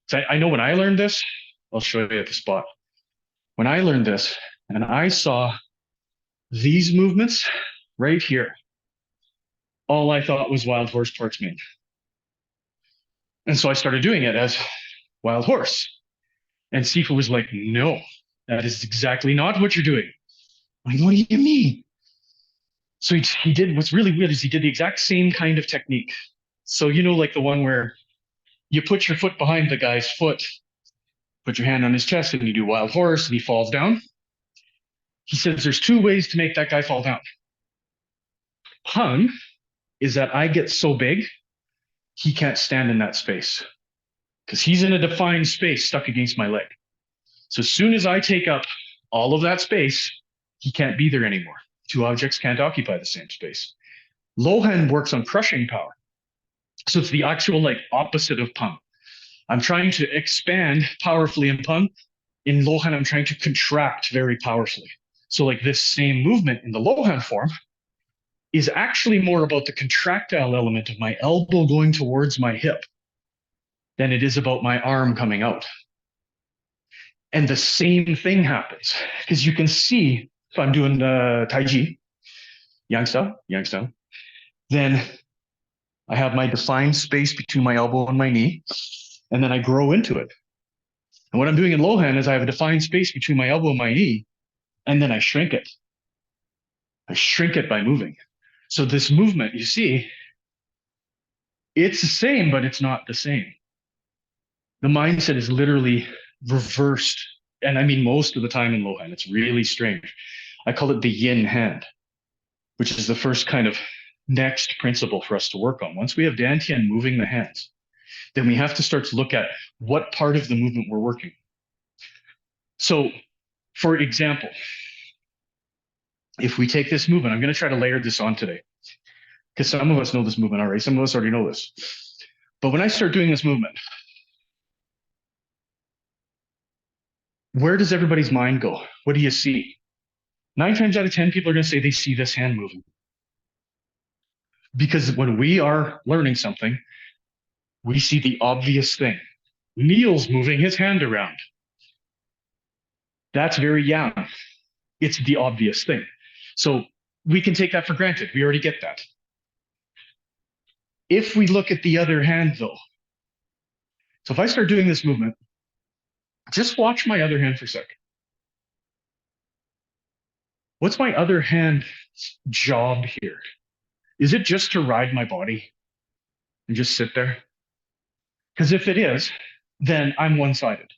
so I know when I learned this, I'll show you at the spot. When I learned this and I saw these movements right here, all I thought was wild horse torch main. And so I started doing it as wild horse. And Sifu was like, no, that is exactly not what you're doing. I'm like, what do you mean? So he did, what's really weird is he did the exact same kind of technique. So, you know, like the one where you put your foot behind the guy's foot, put your hand on his chest, and you do wild horse, and he falls down. He says there's two ways to make that guy fall down. Peng is that I get so big, he can't stand in that space because he's in a defined space stuck against my leg. So as soon as I take up all of that space, he can't be there anymore. Two objects can't occupy the same space. Lohan works on crushing power. So it's the actual like opposite of Peng. I'm trying to expand powerfully in Peng. In Lohan, I'm trying to contract very powerfully. So like this same movement in the Lohan form is actually more about the contractile element of my elbow going towards my hip than it is about my arm coming out. And the same thing happens because you can see, if I'm doing Tai Chi, Yang style, then I have my defined space between my elbow and my knee, and then I grow into it. And what I'm doing in Lohan is I have a defined space between my elbow and my knee, and then I shrink it. I shrink it by moving. So this movement, you see, it's the same, but it's not the same. The mindset is literally reversed. And I mean, most of the time in Lohan, it's really strange. I call it the yin hand, which is the first kind of next principle for us to work on. Once we have Dantian moving the hands, then we have to start to look at what part of the movement we're working. So, for example, if we take this movement, I'm going to try to layer this on today because some of us know this movement already. Some of us already know this. But when I start doing this movement, where does everybody's mind go? What do you see? 9 times out of 10, people are going to say they see this hand moving. Because when we are learning something, we see the obvious thing. Neil's moving his hand around. That's very yang. It's the obvious thing. So we can take that for granted. We already get that. If we look at the other hand, though, so if I start doing this movement, just watch my other hand for a second. What's my other hand's job here? Is it just to ride my body and just sit there? Because if it is, then I'm one-sided.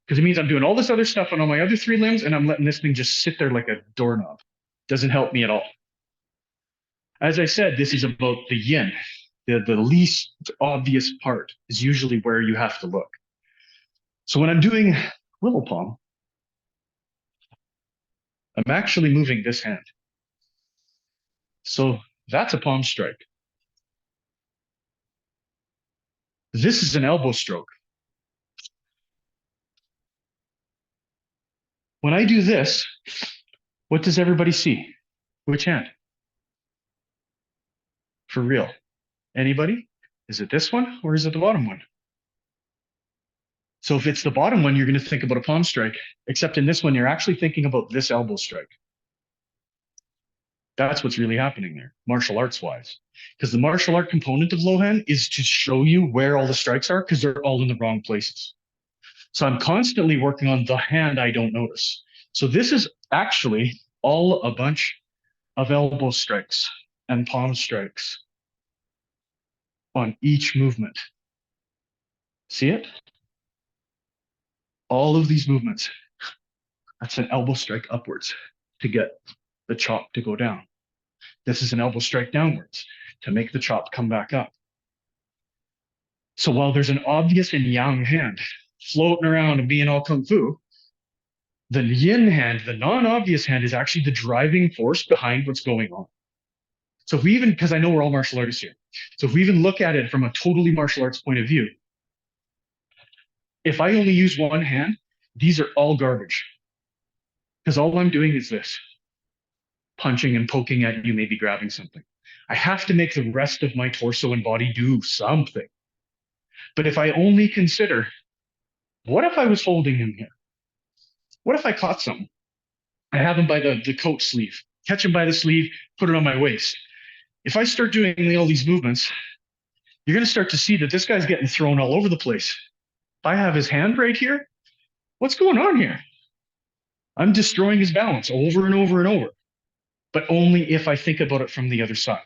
because it means I'm doing all this other stuff on all my other three limbs and I'm letting this thing just sit there like a doorknob. Doesn't help me at all. As I said, this is about the yin. The least obvious part is usually where you have to look. So when I'm doing Willow Palm, I'm actually moving this hand. So that's a palm strike. This is an elbow stroke. When I do this, what does everybody see? Which hand? For real? Anybody? Is it this one or is it the bottom one? So if it's the bottom one, you're going to think about a palm strike, except in this one, you're actually thinking about this elbow strike. That's what's really happening there, martial arts wise. Because the martial art component of Lohan is to show you where all the strikes are because they're all in the wrong places. So I'm constantly working on the hand I don't notice. So this is actually all a bunch of elbow strikes and palm strikes on each movement. See it? All of these movements, that's an elbow strike upwards to get the chop to go down. This is an elbow strike downwards to make the chop come back up. So while there's an obvious and yang hand floating around and being all kung fu, the yin hand, the non-obvious hand, is actually the driving force behind what's going on. So if we even, because I know we're all martial artists here, so if we even look at it from a totally martial arts point of view, if I only use one hand, these are all garbage. Because all I'm doing is this, punching and poking at you, maybe grabbing something. I have to make the rest of my torso and body do something. But if I only consider, what if I was holding him here? What if I caught something? I have him by the coat sleeve, catch him by the sleeve, put it on my waist. If I start doing all these movements, you're going to start to see that this guy's getting thrown all over the place. If I have his hand right here, what's going on here? I'm destroying his balance over and over and over, but only if I think about it from the other side.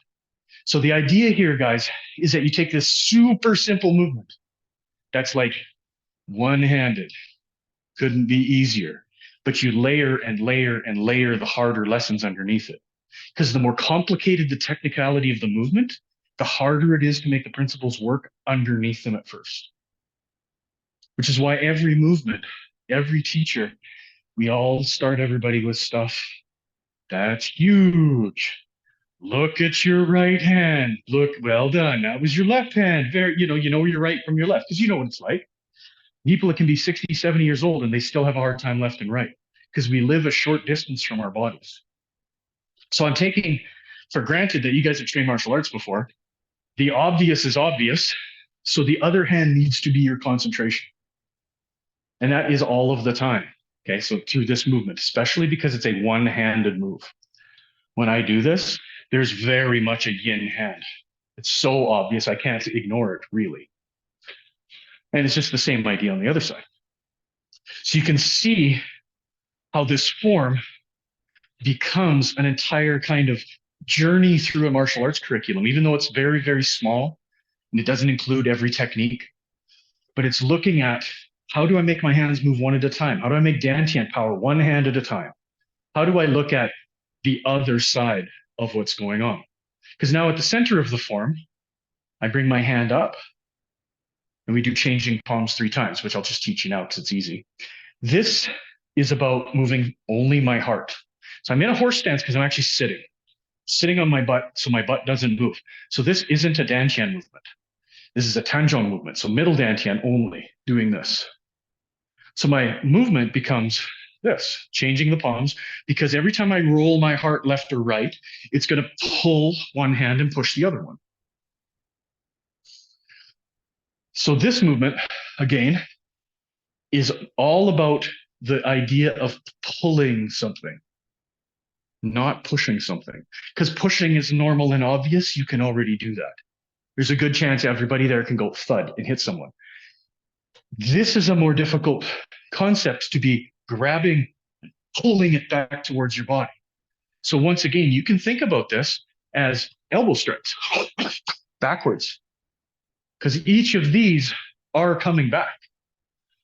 So the idea here, guys, is that you take this super simple movement that's like one-handed, couldn't be easier, but you layer and layer and layer the harder lessons underneath it. Because the more complicated the technicality of the movement, the harder it is to make the principles work underneath them at first. Which is why every movement, every teacher, we all start everybody with stuff that's huge. Look at your right hand. Look, well done. That was your left hand. Very, you know your right from your left, because you know what it's like. People that can be 60, 70 years old and they still have a hard time left and right because we live a short distance from our bodies. So I'm taking for granted that you guys have trained martial arts before. The obvious is obvious. So the other hand needs to be your concentration. And that is all of the time. Okay, so through this movement, especially because it's a one-handed move. When I do this, there's very much a yin hand. It's so obvious, I can't ignore it, really. And it's just the same idea on the other side. So you can see how this form becomes an entire kind of journey through a martial arts curriculum, even though it's very, very small and it doesn't include every technique. But it's looking at, how do I make my hands move one at a time? How do I make dantian power one hand at a time? How do I look at the other side of what's going on? Because now at the center of the form, I bring my hand up and we do changing palms 3 times, which I'll just teach you now because it's easy. This is about moving only my heart. So I'm in a horse stance because I'm actually sitting on my butt so my butt doesn't move. So this isn't a dantian movement. This is a tanzhong movement. So middle dantian only, doing this. So my movement becomes this, changing the palms, because every time I roll my heart left or right, it's going to pull one hand and push the other one. So this movement, again, is all about the idea of pulling something, not pushing something. Because pushing is normal and obvious, you can already do that. There's a good chance everybody there can go thud and hit someone. This is a more difficult concept, to be grabbing, pulling it back towards your body. So once again, you can think about this as elbow strikes backwards, because each of these are coming back.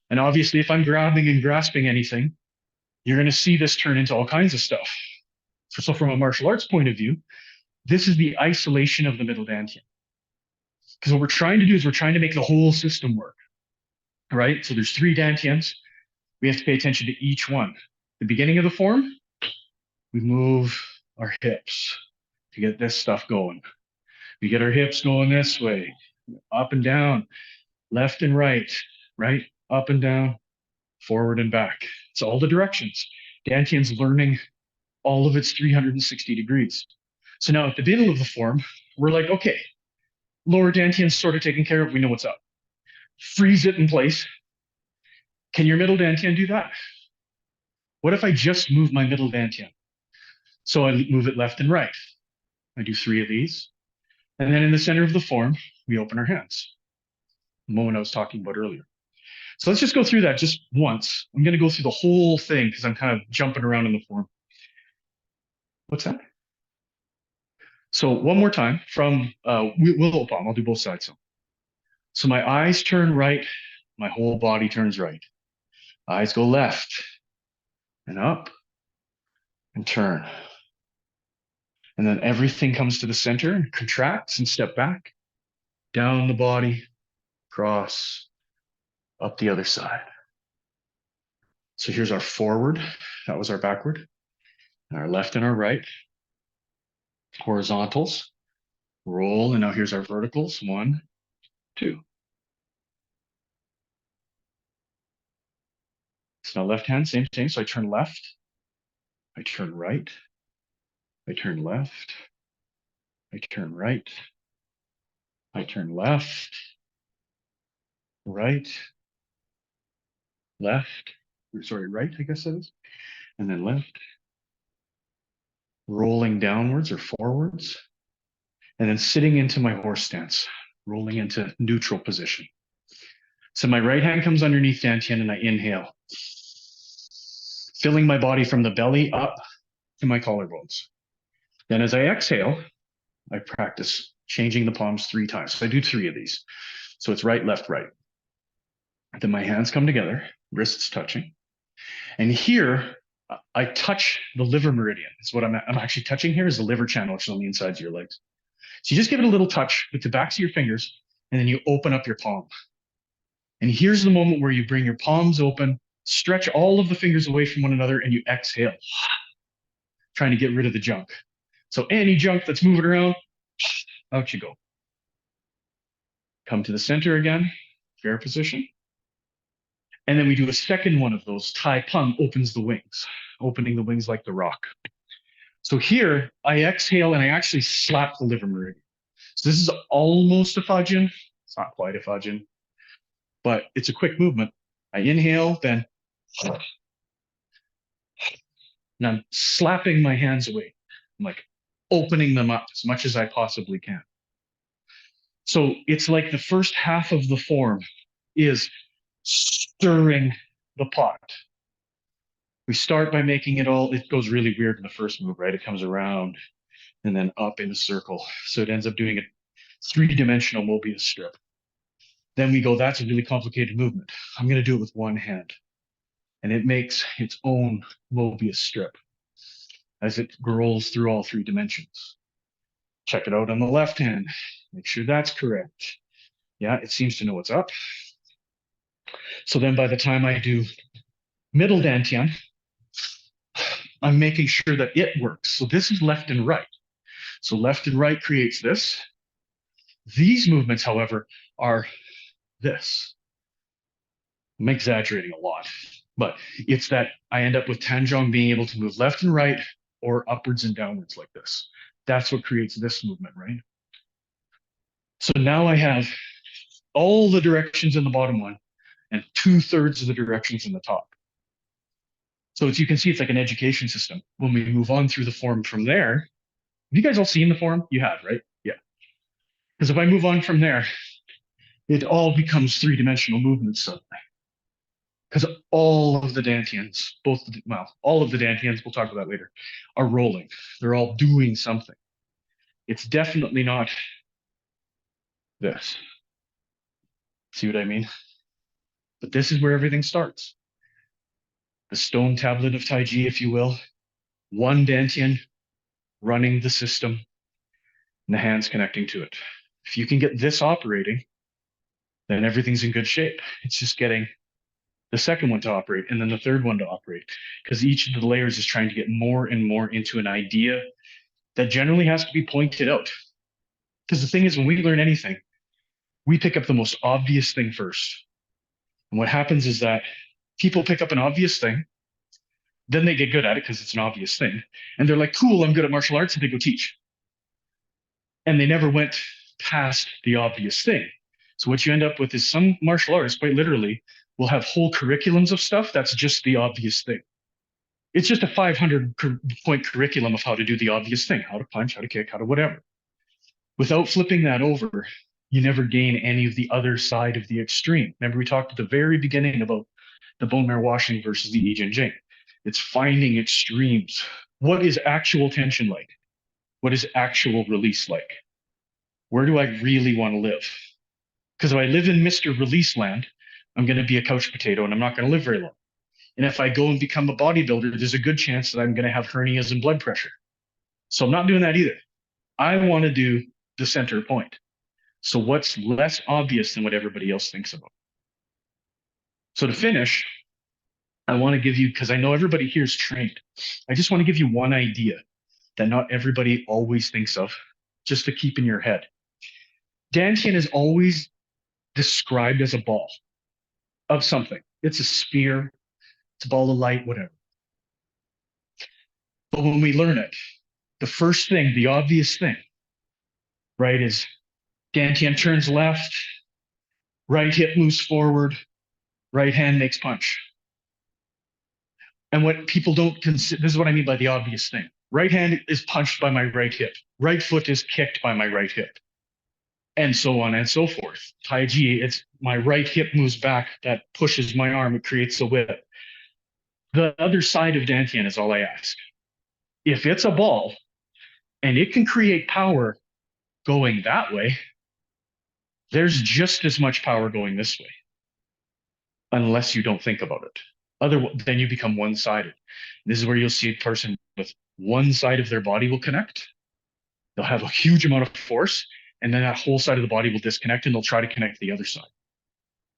And obviously, if I'm grabbing and grasping anything, you're going to see this turn into all kinds of stuff. So from a martial arts point of view, this is the isolation of the middle dantian. Because what we're trying to do is we're trying to make the whole system work, right? So there's 3 dantians. We have to pay attention to each one. The beginning of the form, we move our hips to get this stuff going. We get our hips going this way, up and down, left and right, right, up and down, forward and back. It's all the directions. Dantian's learning all of its 360 degrees. So now at the middle of the form, we're like, okay, lower dantian's sort of taken care of. We know what's up. Freeze it in place. Can your middle dantian do that? What if I just move my middle dantian? So I move it left and right. I do 3 of these. And then in the center of the form, we open our hands. The moment I was talking about earlier. So let's just go through that just once. I'm going to go through the whole thing because I'm kind of jumping around in the form. What's that? So one more time from Willow Palm. I'll do both sides. So my eyes turn right. My whole body turns right. Eyes go left and up and turn. And then everything comes to the center and contracts and step back, down the body, cross, up the other side. So here's our forward. That was our backward. And our left and our right. Horizontals. Roll. And now here's our verticals. 1, 2. So now left hand, same thing. So I turn left. I turn right. I turn left. I turn right. I turn left. Right. Left. Sorry, right, I guess that is. And then left. Rolling downwards or forwards. And then sitting into my horse stance, rolling into neutral position. So my right hand comes underneath dantian and I inhale, filling my body from the belly up to my collarbones. Then as I exhale, I practice changing the palms 3 times. So I do 3 of these. So it's right, left, right. Then my hands come together, wrists touching. And here I touch the liver meridian. Is what I'm actually touching here is the liver channel, which is on the insides of your legs. So you just give it a little touch with the backs of your fingers, and then you open up your palm. And here's the moment where you bring your palms open, stretch all of the fingers away from one another, and you exhale, trying to get rid of the junk. So any junk that's moving around, out you go. Come to the center again, fair position. And then we do a second one of those. Tai Pung opens the wings, opening the wings like the rock. So here, I exhale and I actually slap the liver meridian. So this is almost a Fajin. It's not quite a Fajin, but it's a quick movement. I inhale, then, and I'm slapping my hands away. I'm like opening them up as much as I possibly can. So it's like the first half of the form is stirring the pot. We start by making it goes really weird in the first move, right? It comes around and then up in a circle. So it ends up doing a 3-dimensional Mobius strip. Then we go, that's a really complicated movement. I'm going to do it with one hand. And it makes its own Mobius strip as it rolls through all 3 dimensions. Check it out on the left hand. Make sure that's correct. Yeah, it seems to know what's up. So then by the time I do middle dantian, I'm making sure that it works. So this is left and right. So left and right creates this. These movements, however, are this. I'm exaggerating a lot, but it's that I end up with Tanjong being able to move left and right or upwards and downwards like this. That's what creates this movement, right? So now I have all the directions in the bottom one and 2/3 of the directions in the top. So as you can see, it's like an education system. When we move on through the form from there, have you guys all seen the form? You have, right? Yeah. Because if I move on from there, it all becomes 3-dimensional movements suddenly. Because all of the dantians, all of the dantians, we'll talk about that later, are rolling. They're all doing something. It's definitely not this. See what I mean? But this is where everything starts. The stone tablet of Taiji, if you will, one Dantian running the system, and the hands connecting to it. If you can get this operating, then everything's in good shape. It's just getting the second one to operate and then the third one to operate, because each of the layers is trying to get more and more into an idea that generally has to be pointed out. Because the thing is, when we learn anything, we pick up the most obvious thing first. And what happens is that people pick up an obvious thing, then they get good at it because it's an obvious thing. And they're like, cool, I'm good at martial arts, and they go teach. And they never went past the obvious thing. So what you end up with is some martial artists, quite literally, will have whole curriculums of stuff that's just the obvious thing. It's just a 500-point curriculum of how to do the obvious thing, how to punch, how to kick, how to whatever. Without flipping that over, you never gain any of the other side of the extreme. Remember, we talked at the very beginning about the bone marrow washing versus the Ijin Jing. It's finding extremes. What is actual tension like? What is actual release like? Where do I really want to live? Because if I live in Mr. Release land, I'm going to be a couch potato and I'm not going to live very long. And if I go and become a bodybuilder, there's a good chance that I'm going to have hernias and blood pressure. So I'm not doing that either. I want to do the center point. So what's less obvious than what everybody else thinks about? So to finish, I want to give you, because I know everybody here is trained, I just want to give you one idea that not everybody always thinks of, just to keep in your head. Dantian is always described as a ball of something. It's a spear, it's a ball of light, whatever. But when we learn it, the first thing, the obvious thing, right, is Dantian turns left, right hip moves forward, right hand makes punch. And what people don't consider, this is what I mean by the obvious thing. Right hand is punched by my right hip. Right foot is kicked by my right hip. And so on and so forth. Taiji, it's my right hip moves back, that pushes my arm, it creates a whip. The other side of Dantian is all I ask. If it's a ball and it can create power going that way, there's just as much power going this way, unless you don't think about it. Then you become one-sided. This is where you'll see a person with one side of their body will connect. They'll have a huge amount of force, and then that whole side of the body will disconnect, and they'll try to connect the other side.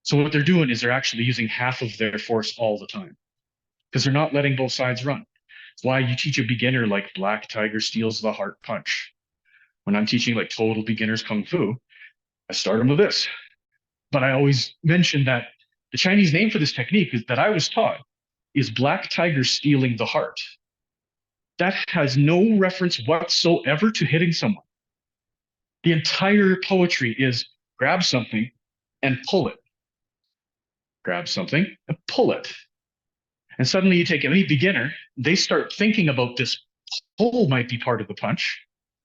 So what they're doing is they're actually using half of their force all the time, because they're not letting both sides run. It's why you teach a beginner like Black Tiger steals the heart punch. When I'm teaching like total beginners Kung Fu, I start them with this. But I always mention that the Chinese name for this technique that I was taught is Black Tiger stealing the heart. That has no reference whatsoever to hitting someone. The entire poetry is grab something and pull it. Grab something and pull it. And suddenly you take any beginner, they start thinking about this pull might be part of the punch,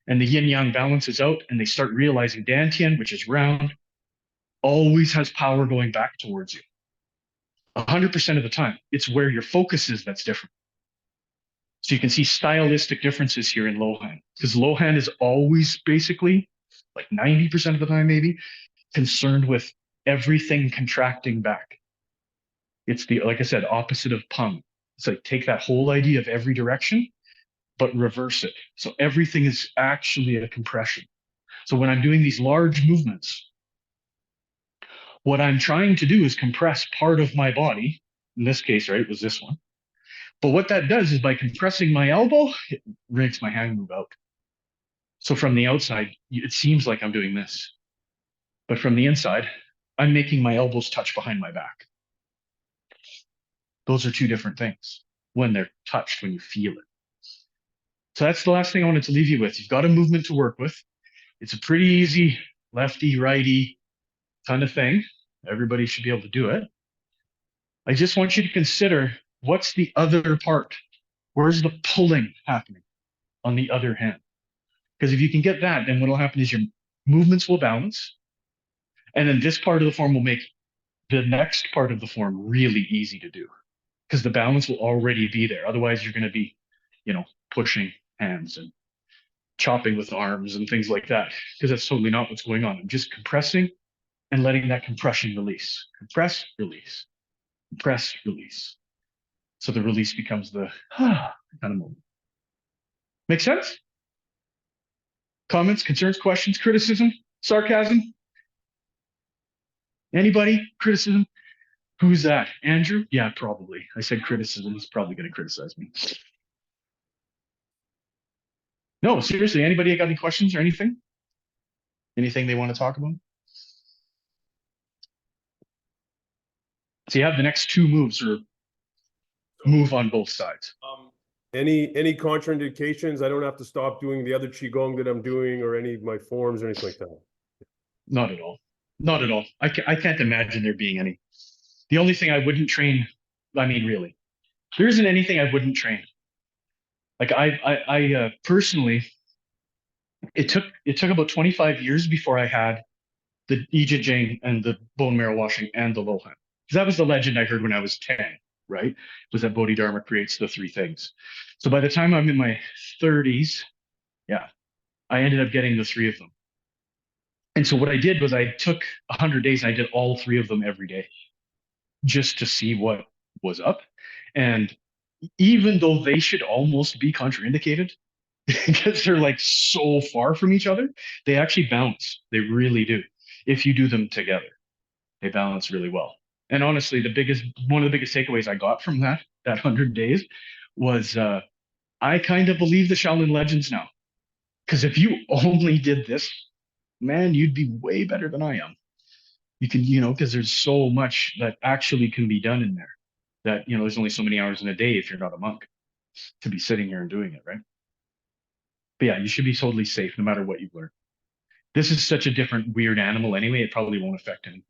and the yin-yang balances out, and they start realizing Dantian, which is round, always has power going back towards you. 100% of the time, it's where your focus is that's different. So you can see stylistic differences here in Lohan, because Lohan is always basically, like 90% of the time maybe, concerned with everything contracting back. It's the, like I said, opposite of Palm. It's like take that whole idea of every direction, but reverse it. So everything is actually a compression. So when I'm doing these large movements, what I'm trying to do is compress part of my body. In this case, right, it was this one. But what that does is by compressing my elbow, it makes my hand move out. So from the outside, it seems like I'm doing this. But from the inside, I'm making my elbows touch behind my back. Those are two different things when they're touched, when you feel it. So that's the last thing I wanted to leave you with. You've got a movement to work with. It's a pretty easy lefty, righty kind of thing. Everybody should be able to do it. I just want you to consider what's the other part? Where's the pulling happening on the other hand? Because if you can get that, then what will happen is your movements will balance. And then this part of the form will make the next part of the form really easy to do, because the balance will already be there. Otherwise, you're going to be, pushing hands and chopping with arms and things like that, because that's totally not what's going on. I'm just compressing and letting that compression release. Compress, release, compress, release. So the release becomes the kind of moment. Make sense? Comments, concerns, questions, criticism, sarcasm? Anybody? Criticism? Who's that? Andrew? Yeah, probably. I said criticism. He's probably going to criticize me. No, seriously, anybody got any questions or anything? Anything they want to talk about? So you have the next two moves or move on both sides. Any contraindications? I don't have to stop doing the other qigong that I'm doing or any of my forms or anything like that. Not at all. Not at all. I can't imagine there being any. The only thing I wouldn't train, I mean, really, there isn't anything I wouldn't train. Like I personally, it took about 25 years before I had the I Ching Jing and the bone marrow washing and the Lohan. Because that was the legend I heard when I was 10, right? Was that Bodhidharma creates the three things. So by the time I'm in my 30s, yeah, I ended up getting the three of them. And so what I did was I took 100 days and I did all three of them every day just to see what was up. And even though they should almost be contraindicated because they're like so far from each other, they actually balance. They really do. If you do them together, they balance really well. And honestly, one of the biggest takeaways I got from that 100 days was I kind of believe the Shaolin legends now. Because if you only did this, man, you'd be way better than I am. You can, because there's so much that actually can be done in there that, there's only so many hours in a day if you're not a monk to be sitting here and doing it, right? But yeah, you should be totally safe no matter what you've learned. This is such a different, weird animal anyway, it probably won't affect anything.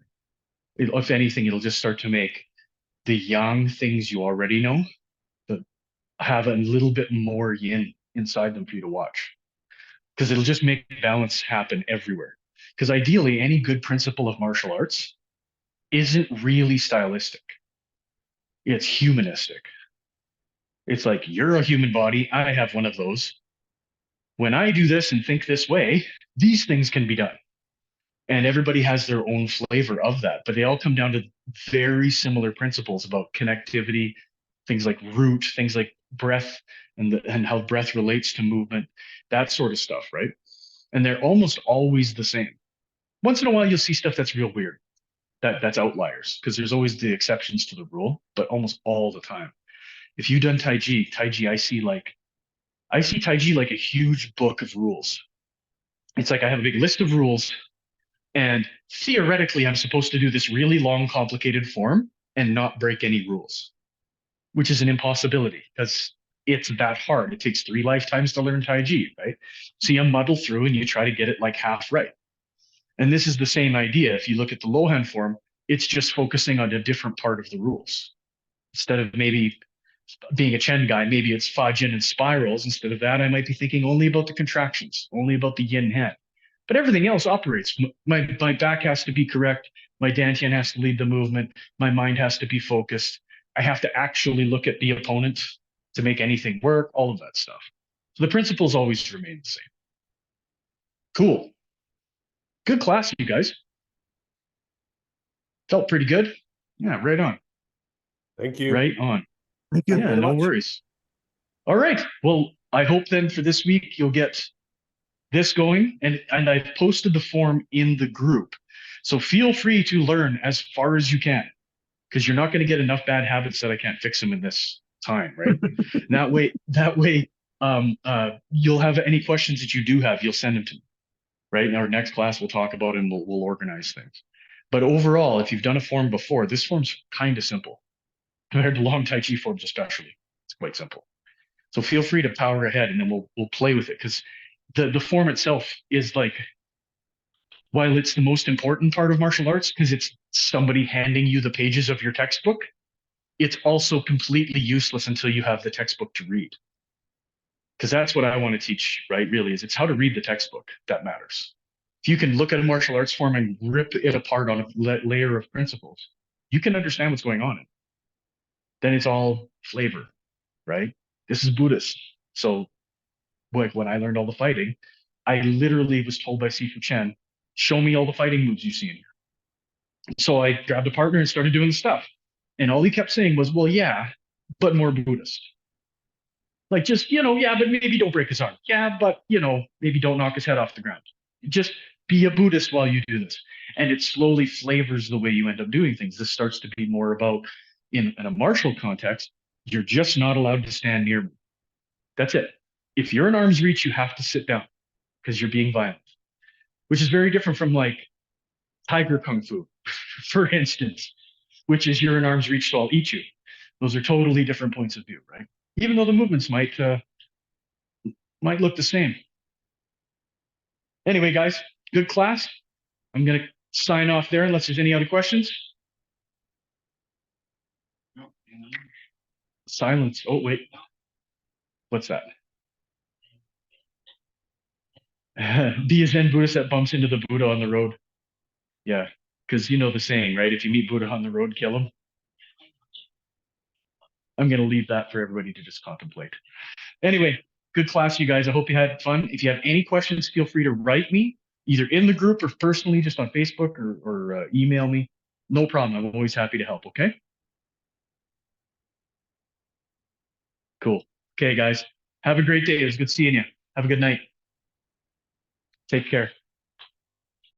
If anything, it'll just start to make the yang things you already know that have a little bit more yin inside them for you to watch. Because it'll just make balance happen everywhere. Because ideally, any good principle of martial arts isn't really stylistic. It's humanistic. It's like, you're a human body. I have one of those. When I do this and think this way, these things can be done. And everybody has their own flavor of that, but they all come down to very similar principles about connectivity, things like root, things like breath, and how breath relates to movement, that sort of stuff, right? And they're almost always the same. Once in a while, you'll see stuff that's real weird. That's outliers, because there's always the exceptions to the rule, but almost all the time. If you've done Tai Chi, I see Tai Chi like a huge book of rules. It's like I have a big list of rules, and theoretically, I'm supposed to do this really long, complicated form and not break any rules, which is an impossibility because it's that hard. It takes 3 lifetimes to learn Tai Chi, right? So you muddle through and you try to get it like half right. And this is the same idea. If you look at the Lohan form, it's just focusing on a different part of the rules. Instead of maybe being a Chen guy, maybe it's Fajin and spirals. Instead of that, I might be thinking only about the contractions, only about the yin hand. But everything else operates. My back has to be correct. My dantian has to lead the movement. My mind has to be focused. I have to actually look at the opponent to make anything work, all of that stuff. So the principles always remain the same. Cool. Good class, you guys. Felt pretty good. Yeah, right on. Thank you. Right on. Thank you. Yeah, no worries. All right. Well, I hope then for this week you'll get this going, and I've posted the form in the group. So feel free to learn as far as you can, because you're not going to get enough bad habits that I can't fix them in this time, right? that way, you'll have any questions that you do have, you'll send them to me, right? In our next class, we'll talk about it and we'll organize things. But overall, if you've done a form before, this form's kind of simple compared to long Tai Chi forms, especially. It's quite simple. So feel free to power ahead, and then we'll play with it, because the form itself is like, while it's the most important part of martial arts because it's somebody handing you the pages of your textbook, it's also completely useless until you have the textbook to read. Because that's what I want to teach, right? Really, is it's how to read the textbook that matters. If you can look at a martial arts form and rip it apart on a layer of principles, you can understand what's going on. Then it's all flavor, right? This is Buddhist. So like when I learned all the fighting, I literally was told by Sifu Chen, show me all the fighting moves you see in here. So I grabbed a partner and started doing the stuff. And all he kept saying was, well, yeah, but more Buddhist. Like, just, yeah, but maybe don't break his arm. Yeah, but, maybe don't knock his head off the ground. Just be a Buddhist while you do this. And it slowly flavors the way you end up doing things. This starts to be more about, in a martial context, you're just not allowed to stand near me. That's it. If you're in arm's reach, you have to sit down because you're being violent, which is very different from like tiger kung fu, for instance, which is you're in arm's reach, so I'll eat you. Those are totally different points of view, right? Even though the movements might look the same. Anyway, guys, good class. I'm gonna sign off there unless there's any other questions. Silence. Oh, wait. What's that? Be a Zen Buddhist that bumps into the Buddha on the road. Yeah, because you know the saying, right? If you meet Buddha on the road, kill him. I'm going to leave that for everybody to just contemplate. Anyway, good class, you guys. I hope you had fun. If you have any questions, feel free to write me either in the group or personally, just on Facebook or email me. No problem. I'm always happy to help. Okay. Cool. Okay, guys. Have a great day. It was good seeing you. Have a good night. Take care.